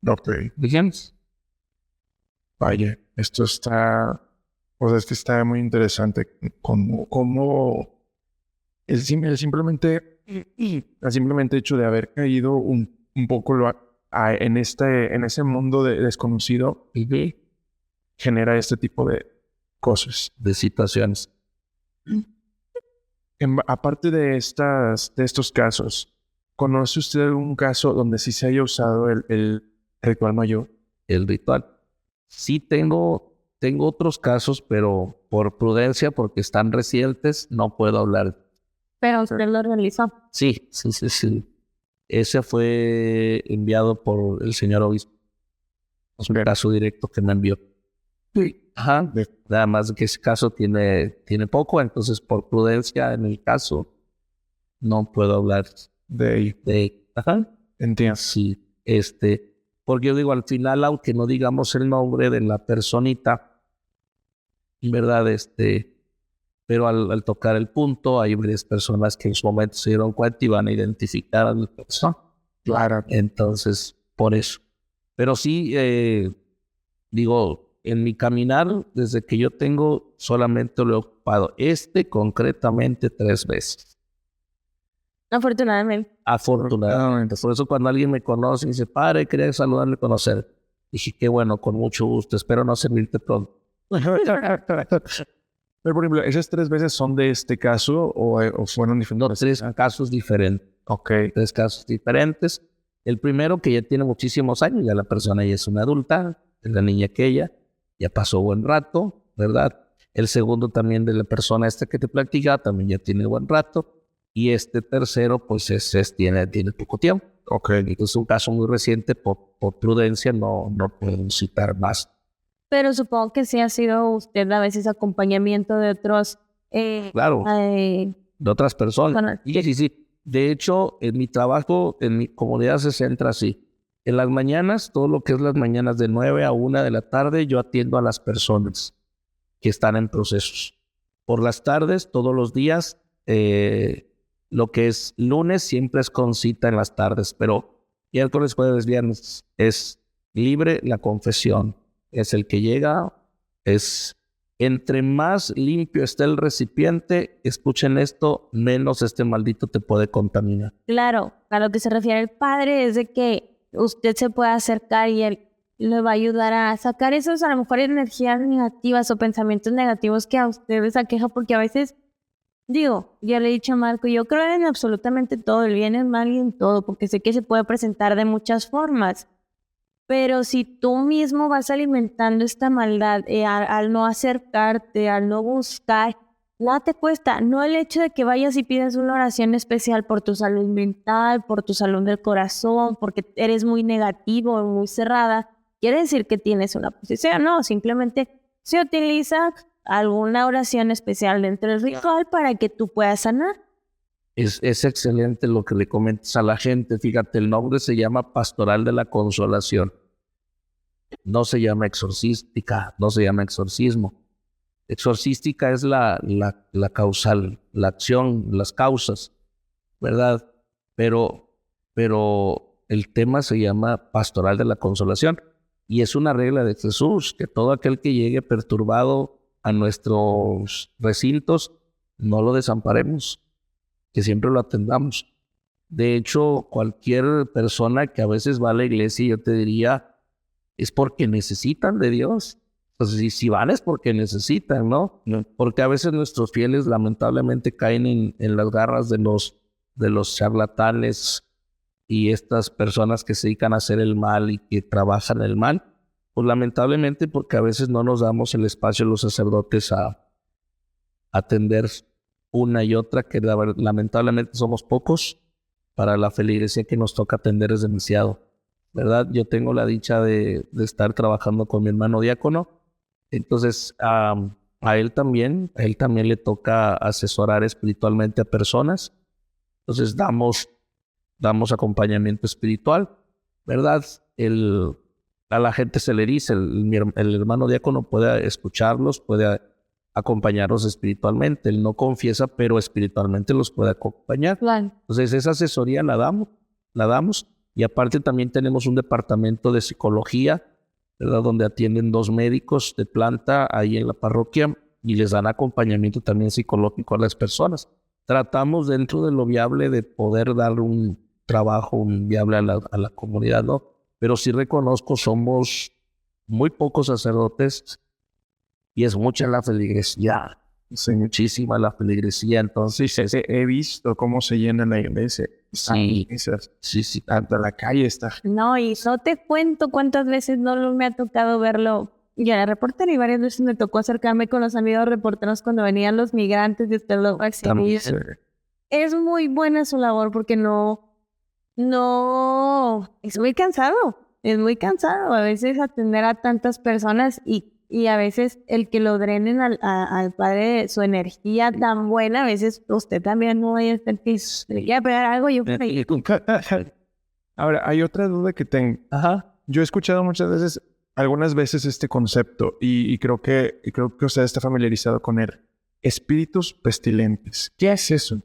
Speaker 2: Ok.
Speaker 4: Dijimos.
Speaker 2: Vaya, esto está, o sea, este está muy interesante. Como el simplemente hecho de haber caído un poco en ese mundo desconocido genera este tipo de cosas.
Speaker 4: De situaciones.
Speaker 2: Aparte de estos casos, ¿conoce usted algún caso donde sí se haya usado el ritual mayor?
Speaker 4: El ritual. Sí tengo otros casos, pero por prudencia, porque están recientes, no puedo hablar.
Speaker 3: Pero usted lo realizó.
Speaker 4: Sí. Ese fue enviado por el señor obispo. Es un caso directo que me envió.
Speaker 2: Sí.
Speaker 4: Ajá. Nada más que ese caso tiene poco, entonces por prudencia en el caso no puedo hablar
Speaker 2: De
Speaker 4: ajá.
Speaker 2: entiendo.
Speaker 4: Sí, porque yo digo, al final, aunque no digamos el nombre de la personita, ¿verdad? Pero al tocar el punto, hay varias personas que en su momento se dieron cuenta y van a identificar a la persona.
Speaker 2: Claro.
Speaker 4: Entonces, por eso. Pero sí, digo, en mi caminar, desde que yo tengo, solamente lo he ocupado concretamente 3 veces.
Speaker 3: Afortunadamente.
Speaker 4: Afortunadamente. Por eso cuando alguien me conoce y dice, padre, quería saludarle, conocer. Dije, qué bueno, con mucho gusto. Espero no servirte pronto.
Speaker 2: Pero, por ejemplo, ¿esas 3 veces son de este caso o fueron diferentes?
Speaker 4: No, 3 casos diferentes.
Speaker 2: Ok.
Speaker 4: 3 casos diferentes. El primero, que ya tiene muchísimos años, ya la persona ya es una adulta, es la niña aquella, ya pasó buen rato, ¿verdad? El segundo también de la persona que te platicaba, también ya tiene buen rato. Y este tercero, pues tiene poco tiempo.
Speaker 2: Ok.
Speaker 4: Entonces es un caso muy reciente, por prudencia no puedo citar más.
Speaker 3: Pero supongo que sí ha sido usted a veces acompañamiento de otros...
Speaker 4: Claro, de otras personas. Sí. De hecho, en mi trabajo, en mi comunidad se centra así. En las mañanas, todo lo que es las mañanas de 9 a 1 de la tarde, yo atiendo a las personas que están en procesos. Por las tardes, todos los días, lo que es lunes siempre es con cita en las tardes, pero miércoles, jueves, viernes es libre la confesión. Es el que llega, entre más limpio esté el recipiente, escuchen esto, menos este maldito te puede contaminar.
Speaker 3: Claro, a lo que se refiere el padre es de que usted se pueda acercar y él le va a ayudar a sacar esos, a lo mejor, energías negativas o pensamientos negativos que a usted les aqueja, porque a veces, digo, ya le he dicho a Marco, yo creo en absolutamente todo, el bien, el mal y en todo, porque sé que se puede presentar de muchas formas. Pero si tú mismo vas alimentando esta maldad al no acercarte, al no buscar, nada te cuesta. No el hecho de que vayas y pidas una oración especial por tu salud mental, por tu salud del corazón, porque eres muy negativo o muy cerrada, quiere decir que tienes una posición. No, simplemente se utiliza alguna oración especial dentro del ritual para que tú puedas sanar.
Speaker 4: Es excelente lo que le comentas a la gente. Fíjate, el nombre se llama Pastoral de la Consolación. No se llama exorcística, no se llama exorcismo. Exorcística es la causal, la acción, las causas, ¿verdad? Pero el tema se llama Pastoral de la Consolación. Y es una regla de Jesús, que todo aquel que llegue perturbado a nuestros recintos, no lo desamparemos, que siempre lo atendamos. De hecho, cualquier persona que a veces va a la iglesia, yo te diría, es porque necesitan de Dios. Entonces, si van es porque necesitan, ¿no? Porque a veces nuestros fieles lamentablemente caen en las garras de los charlatanes y estas personas que se dedican a hacer el mal y que trabajan el mal. Pues lamentablemente, porque a veces no nos damos el espacio los sacerdotes a atender una y otra, que lamentablemente somos pocos. Para la feligresía que nos toca atender es demasiado, ¿verdad? Yo tengo la dicha de estar trabajando con mi hermano diácono. Entonces, a él también le toca asesorar espiritualmente a personas. Entonces, damos acompañamiento espiritual, ¿verdad? A la gente se le dice, el hermano diácono puede escucharlos, puede acompañarlos espiritualmente. Él no confiesa, pero espiritualmente los puede acompañar.
Speaker 3: Claro.
Speaker 4: Entonces esa asesoría la damos. Y aparte también tenemos un departamento de psicología, ¿verdad? Donde atienden 2 médicos de planta ahí en la parroquia y les dan acompañamiento también psicológico a las personas. Tratamos dentro de lo viable de poder dar un trabajo viable a la comunidad, ¿no? Pero sí reconozco, somos muy pocos sacerdotes y es mucha la feligresía.
Speaker 2: Sí.
Speaker 4: Muchísima la feligresía, entonces
Speaker 2: He visto cómo se llena la iglesia.
Speaker 4: Sí.
Speaker 2: Sí. Hasta la calle está.
Speaker 3: No, y no te cuento cuántas veces me ha tocado verlo. Ya era reportero y varias veces me tocó acercarme con los amigos reporteros cuando venían los migrantes y usted los
Speaker 4: también.
Speaker 3: Es muy buena su labor porque es muy cansado. Es muy cansado a veces atender a tantas personas y a veces el que lo drenen al padre su energía tan buena, a veces usted también no vaya a estar que le quiera pegar algo. Yo por ahí.
Speaker 2: Ahora, hay otra duda que tengo.
Speaker 4: Ajá.
Speaker 2: Yo he escuchado algunas veces este concepto y creo que usted está familiarizado con él. Espíritus pestilentes. ¿Qué es eso?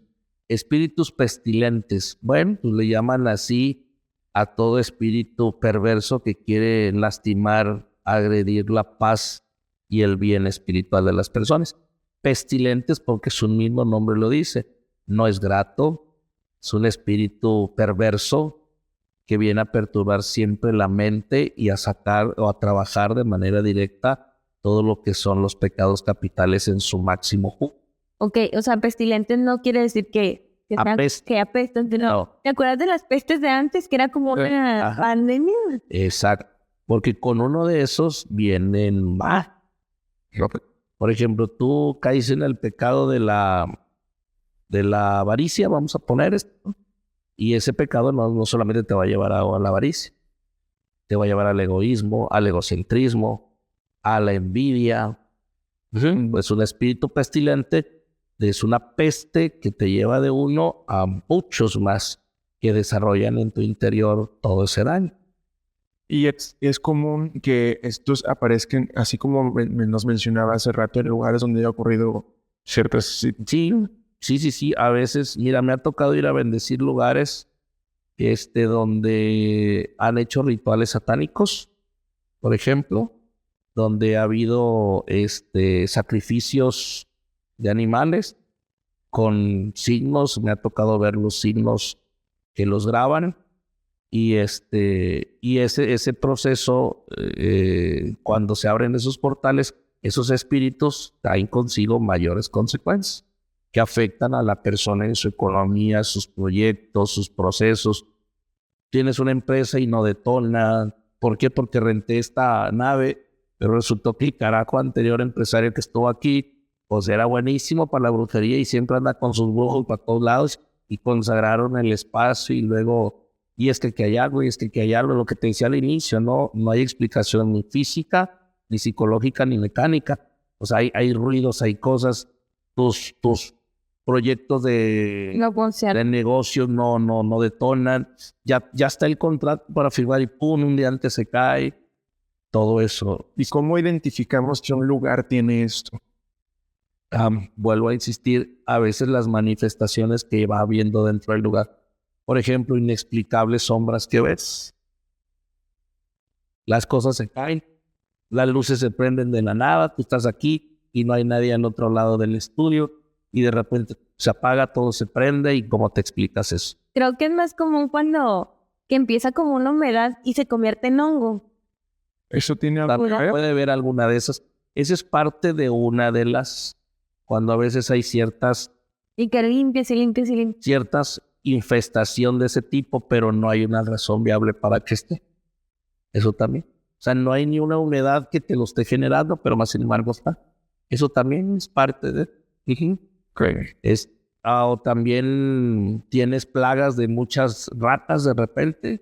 Speaker 4: Espíritus pestilentes. Bueno, pues le llaman así a todo espíritu perverso que quiere lastimar, agredir la paz y el bien espiritual de las personas. Pestilentes porque su mismo nombre lo dice. No es grato, es un espíritu perverso que viene a perturbar siempre la mente y a sacar o a trabajar de manera directa todo lo que son los pecados capitales en su máximo jugo.
Speaker 3: Ok, o sea, pestilentes no quiere decir que apestan.
Speaker 4: No.
Speaker 3: ¿Te acuerdas de las pestes de antes? Que era como una pandemia.
Speaker 4: Exacto. Porque con uno de esos vienen más. Por ejemplo, tú caes en el pecado de la avaricia, vamos a poner esto. Y ese pecado no solamente te va a llevar a la avaricia, te va a llevar al egoísmo, al egocentrismo, a la envidia. Pues un espíritu pestilente es una peste que te lleva de uno a muchos más que desarrollan en tu interior todo ese daño.
Speaker 2: Y es común que estos aparezcan, así como nos mencionaba hace rato, en lugares donde ha ocurrido ciertas...
Speaker 4: Sí. A veces, mira, me ha tocado ir a bendecir lugares donde han hecho rituales satánicos, por ejemplo, donde ha habido sacrificios de animales con signos. Me ha tocado ver los signos que los graban. Y ese proceso, cuando se abren esos portales, esos espíritus traen consigo mayores consecuencias que afectan a la persona en su economía, sus proyectos, sus procesos. Tienes una empresa y no detona. ¿Por qué? Porque renté esta nave, pero resultó que el carajo anterior empresario que estuvo aquí, pues era buenísimo para la brujería y siempre anda con sus brujos para todos lados y consagraron el espacio y luego... Y es que hay algo, lo que te decía al inicio, no hay explicación ni física, ni psicológica, ni mecánica. O sea, hay ruidos, hay cosas, tus proyectos de negocio no detonan. Ya está el contrato para firmar y pum, un día antes se cae. Todo eso.
Speaker 2: ¿Y cómo identificamos que un lugar tiene esto?
Speaker 4: Vuelvo a insistir, a veces las manifestaciones que va habiendo dentro del lugar. Por ejemplo, inexplicables sombras que ves. Las cosas se caen, las luces se prenden de la nada, tú estás aquí y no hay nadie al otro lado del estudio y de repente se apaga, todo se prende y ¿cómo te explicas eso?
Speaker 3: Creo que es más común que empieza como una humedad y se convierte en hongo.
Speaker 2: ¿Eso tiene algo que ver?
Speaker 4: Puede ver alguna de esas. Esa es parte de una de las, cuando a veces hay ciertas...
Speaker 3: Y que limpies.
Speaker 4: Ciertas infestación de ese tipo, pero no hay una razón viable para que esté. Eso también. O sea, no hay ni una humedad que te lo esté generando, pero más sin embargo está. Eso también es parte de... O también tienes plagas de muchas ratas de repente,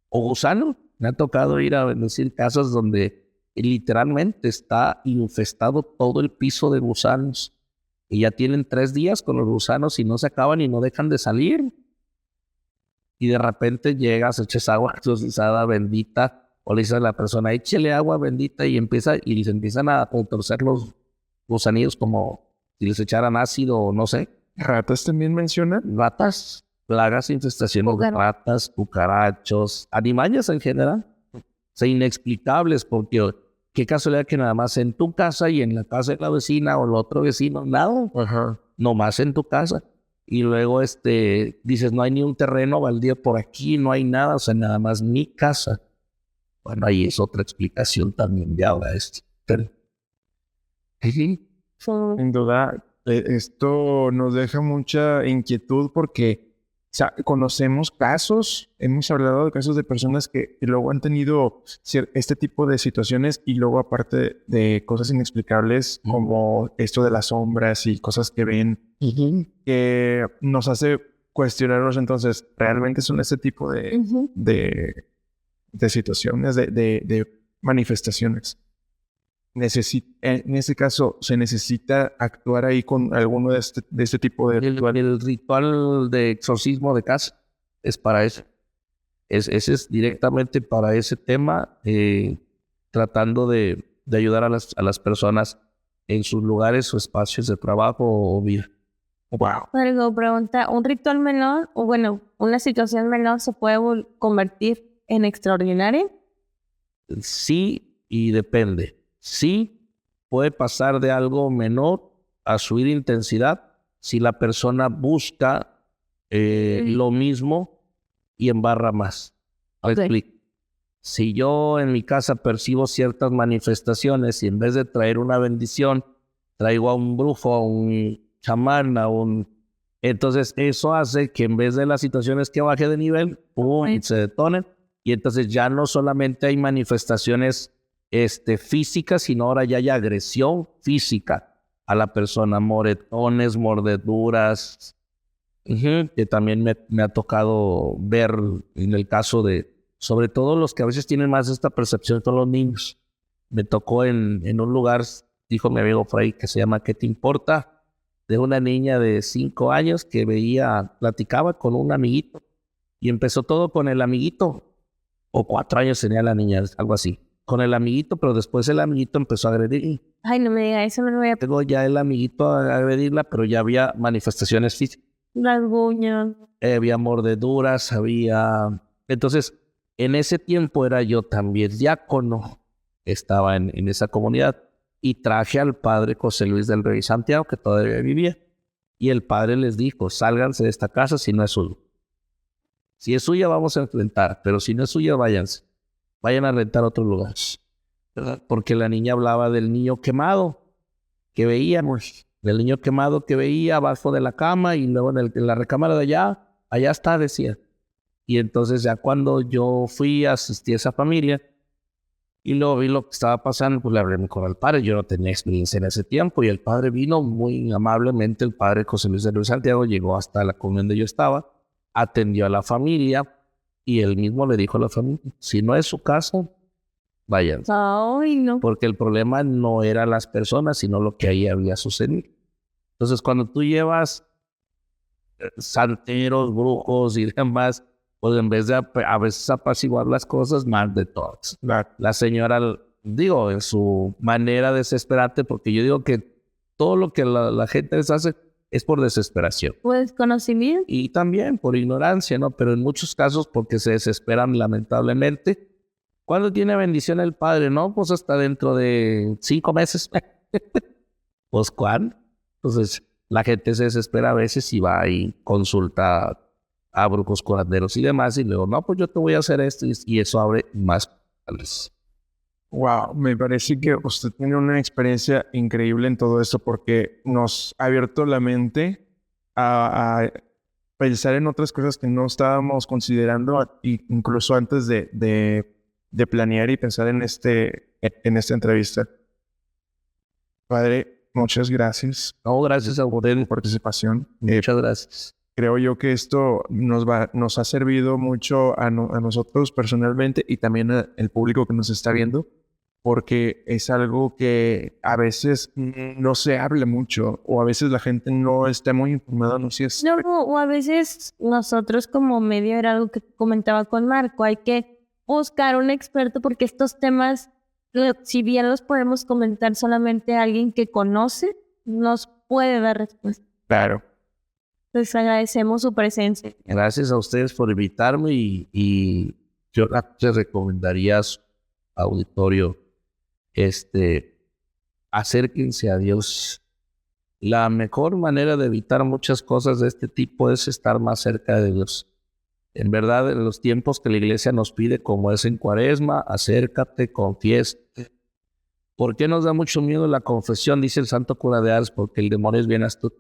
Speaker 4: o gusanos. Me ha tocado ir a bendecir casas donde literalmente está infestado todo el piso de gusanos. Y ya tienen 3 días con los gusanos y no se acaban y no dejan de salir. Y de repente llegas, echas agua exorcizada bendita, o le dices a la persona, échale agua bendita y se empiezan a contorcer gusanillos como si les echaran ácido o no sé.
Speaker 2: ¿Ratas también mencionan?
Speaker 4: Ratas, plagas, infestaciones de ratas, cucarachos, animales en general. O sea, inexplicables, porque qué casualidad que nada más en tu casa y en la casa de la vecina o el otro vecino, nada, nomás en tu casa. Y luego dices, no hay ni un terreno baldío por aquí, no hay nada, o sea, nada más mi casa. Bueno, ahí es otra explicación también de ahora
Speaker 2: Sin duda, esto nos deja mucha inquietud porque conocemos casos, hemos hablado de casos de personas que luego han tenido este tipo de situaciones y luego aparte de cosas inexplicables como esto de las sombras y cosas que ven que nos hace cuestionarnos entonces, ¿realmente son este tipo de situaciones, de manifestaciones? En este caso, ¿se necesita actuar ahí con alguno de este tipo de ritual?
Speaker 4: El ritual de exorcismo de casa es para eso. Ese es directamente para ese tema, tratando de ayudar a las personas en sus lugares o espacios de trabajo o vida.
Speaker 2: Wow.
Speaker 3: Pero pregunta, ¿un ritual menor o bueno, una situación menor se puede convertir en extraordinaria?
Speaker 4: Sí, y depende. Sí, puede pasar de algo menor a subir intensidad si la persona busca lo mismo y embarra más. Me explico. Si yo en mi casa percibo ciertas manifestaciones y en vez de traer una bendición, traigo a un brujo, a un chamán, entonces eso hace que en vez de las situaciones que baje de nivel, se detonen. Y entonces ya no solamente hay manifestaciones físicas, sino ahora ya hay agresión física a la persona, moretones, mordeduras, que también me ha tocado ver en el caso de, sobre todo los que a veces tienen más esta percepción son los niños. Me tocó en un lugar, dijo mi amigo Frey, que se llama ¿Qué te importa? De una niña de 5 años que platicaba con un amiguito y empezó todo con el amiguito, o 4 años tenía la niña, algo así. Con el amiguito, pero después el amiguito empezó a agredir.
Speaker 3: Ay, no me diga eso, no me voy a...
Speaker 4: Luego ya el amiguito a agredirla, pero ya había manifestaciones físicas.
Speaker 3: Rasguños.
Speaker 4: Había mordeduras, Entonces, en ese tiempo era yo también diácono. Estaba en esa comunidad. Y traje al padre José Luis del Rey Santiago, que todavía vivía. Y el padre les dijo, sálganse de esta casa si no es suya. Si es suya, vamos a enfrentar. Pero si no es suya, váyanse. Vayan a rentar otro lugar, ¿verdad? Porque la niña hablaba del niño quemado que veíamos, del niño quemado que veía abajo de la cama y luego en la recámara de allá está, decía. Y entonces ya cuando yo fui a asistir a esa familia y luego vi lo que estaba pasando, pues le hablé con el padre. Yo no tenía experiencia en ese tiempo y el padre vino muy amablemente, el padre José Luis de Luis Santiago llegó hasta la comunidad donde yo estaba, atendió a la familia. Y él mismo le dijo a la familia, si no es su caso, vayan.
Speaker 3: Ay, no.
Speaker 4: Porque el problema no eran las personas, sino lo que ahí había sucedido. Entonces, cuando tú llevas santeros, brujos y demás, pues en vez de a veces apaciguar las cosas, más de todas. La señora, digo, en su manera desesperante, porque yo digo que todo lo que la gente les hace es por desesperación.
Speaker 3: ¿Por desconocimiento?
Speaker 4: Y también por ignorancia, ¿no? Pero en muchos casos porque se desesperan lamentablemente. ¿Cuándo tiene bendición el padre? No, pues hasta dentro de 5 meses. Pues ¿cuándo? Entonces la gente se desespera a veces y va y consulta a brujos, curanderos y demás. Y luego, no, pues yo te voy a hacer esto. Y eso abre más portales.
Speaker 2: Wow, me parece que usted tiene una experiencia increíble en todo esto porque nos ha abierto la mente a pensar en otras cosas que no estábamos considerando incluso antes de planear y pensar en esta entrevista. Padre, muchas gracias.
Speaker 4: No, gracias a usted
Speaker 2: por participación.
Speaker 4: Muchas gracias.
Speaker 2: Creo yo que esto nos ha servido mucho a nosotros personalmente y también al público que nos está viendo, porque es algo que a veces no se habla mucho o a veces la gente no está muy informada. No sé si es...
Speaker 3: No, o a veces nosotros como medio era algo que comentaba con Marco, hay que buscar un experto porque estos temas si bien los podemos comentar solamente a alguien que conoce, nos puede dar respuesta.
Speaker 2: Claro.
Speaker 3: Les agradecemos su presencia.
Speaker 4: Gracias a ustedes por invitarme y yo les recomendaría a su auditorio, acérquense a Dios. La mejor manera de evitar muchas cosas de este tipo es estar más cerca de Dios. En verdad, en los tiempos que la iglesia nos pide, como es en Cuaresma, acércate, confiésate. ¿Por qué nos da mucho miedo la confesión? Dice el santo cura de Ars, porque el demonio es bien astuto.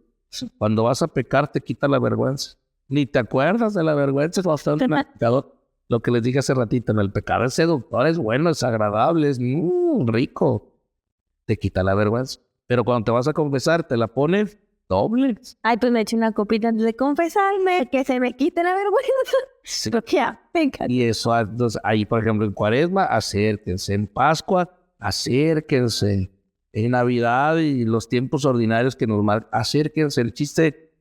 Speaker 4: Cuando vas a pecar, te quita la vergüenza. Ni te acuerdas de la vergüenza cuando estás en el pecador. Lo que les dije hace ratito, en el pecado es seductor, es bueno, es agradable, es rico. Te quita la vergüenza. Pero cuando te vas a confesar, te la pones doble.
Speaker 3: Ay, pues me eché una copita antes de confesarme, que se me quite la vergüenza.
Speaker 4: Sí.
Speaker 3: Porque ya, venga.
Speaker 4: Y eso, entonces, ahí, por ejemplo, en Cuaresma, acérquense. En Pascua, acérquense. En Navidad y los tiempos ordinarios que nos marcan, acérquense. El chiste,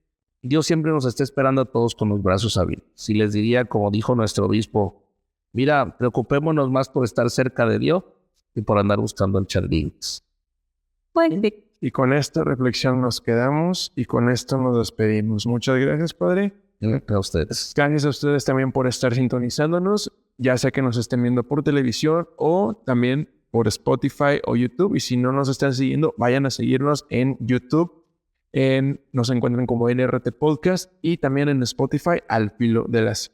Speaker 4: Dios siempre nos está esperando a todos con los brazos abiertos. Si les diría, como dijo nuestro obispo, mira, preocupémonos más por estar cerca de Dios que por andar buscando el charlines.
Speaker 3: Bueno,
Speaker 2: Y con esta reflexión nos quedamos y con esto nos despedimos. Muchas gracias, Padre.
Speaker 4: A ustedes.
Speaker 2: Gracias a ustedes también por estar sintonizándonos, ya sea que nos estén viendo por televisión o también por Spotify o YouTube. Y si no nos están siguiendo, vayan a seguirnos en YouTube. Nos encuentran como NRT Podcast y también en Spotify al filo de las...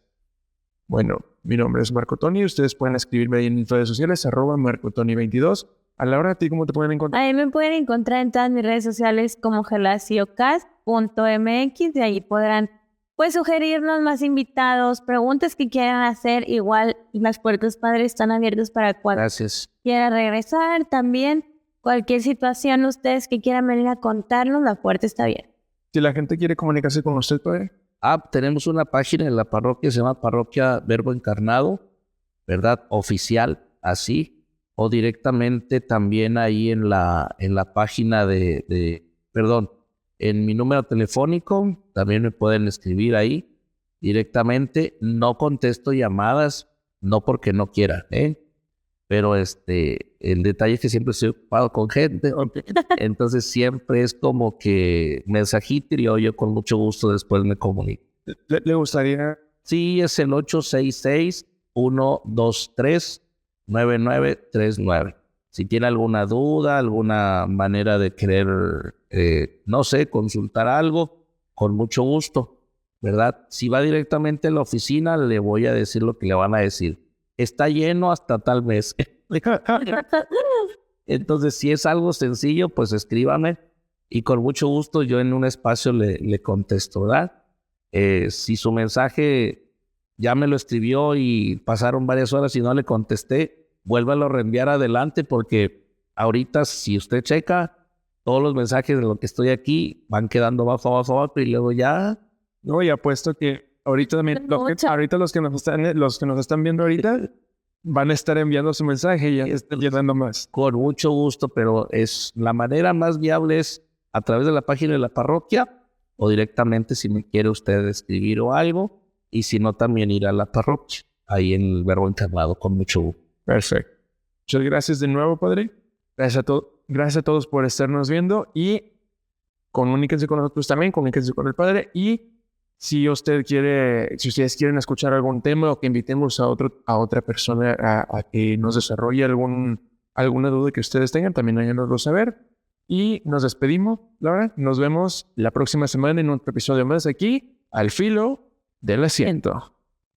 Speaker 2: Bueno, mi nombre es Marco Tony. Ustedes pueden escribirme ahí en mis redes sociales, @MarcoTony22. A Laura, ¿a ti cómo te pueden encontrar?
Speaker 3: ahí me pueden encontrar en todas mis redes sociales como gelaciocast.mx. De ahí podrán pues sugerirnos más invitados, preguntas que quieran hacer. Igual las puertas, Padre, están abiertas para cuando
Speaker 4: Gracias.
Speaker 3: quiera regresar. También cualquier situación ustedes que quieran venir a contarnos, la puerta está abierta.
Speaker 2: Si la gente quiere comunicarse con usted, Padre.
Speaker 4: Tenemos una página en la parroquia, se llama Parroquia Verbo Encarnado, ¿verdad? Oficial, así. O directamente también ahí en la página en mi número telefónico, también me pueden escribir ahí directamente. No contesto llamadas, no porque no quiera, pero el detalle es que siempre estoy ocupado con gente, entonces siempre es como que mensajito y yo con mucho gusto después me comunico.
Speaker 2: ¿Le gustaría?
Speaker 4: Sí, es el 866-123-9939. Si tiene alguna duda, alguna manera de querer, no sé, consultar algo, con mucho gusto, ¿verdad? Si va directamente a la oficina, le voy a decir lo que le van a decir. Está lleno hasta tal mes. Entonces, si es algo sencillo, pues escríbame y con mucho gusto yo en un espacio le contesto, ¿verdad? Si su mensaje ya me lo escribió y pasaron varias horas y no le contesté, vuélvalo a reenviar adelante, porque ahorita si usted checa, todos los mensajes de lo que estoy aquí van quedando abajo y luego ya...
Speaker 2: No, y apuesto que ahorita también, ahorita los que nos están viendo ahorita van a estar enviando su mensaje y ya están llenando más.
Speaker 4: Con mucho gusto, pero la manera más viable es a través de la página de la parroquia o directamente si me quiere usted escribir o algo, y si no también ir a la parroquia, ahí en el Verbo Encarnado, con mucho gusto.
Speaker 2: Perfecto. Muchas gracias de nuevo, Padre. Gracias a todos por estarnos viendo y comuníquense con nosotros también, comuníquense con el Padre. Y si ustedes quieren escuchar algún tema o que invitemos a otra persona a que nos desarrolle alguna duda que ustedes tengan, también háganoslo saber. Y nos despedimos, Laura. Nos vemos la próxima semana en otro episodio más aquí, al filo del asiento.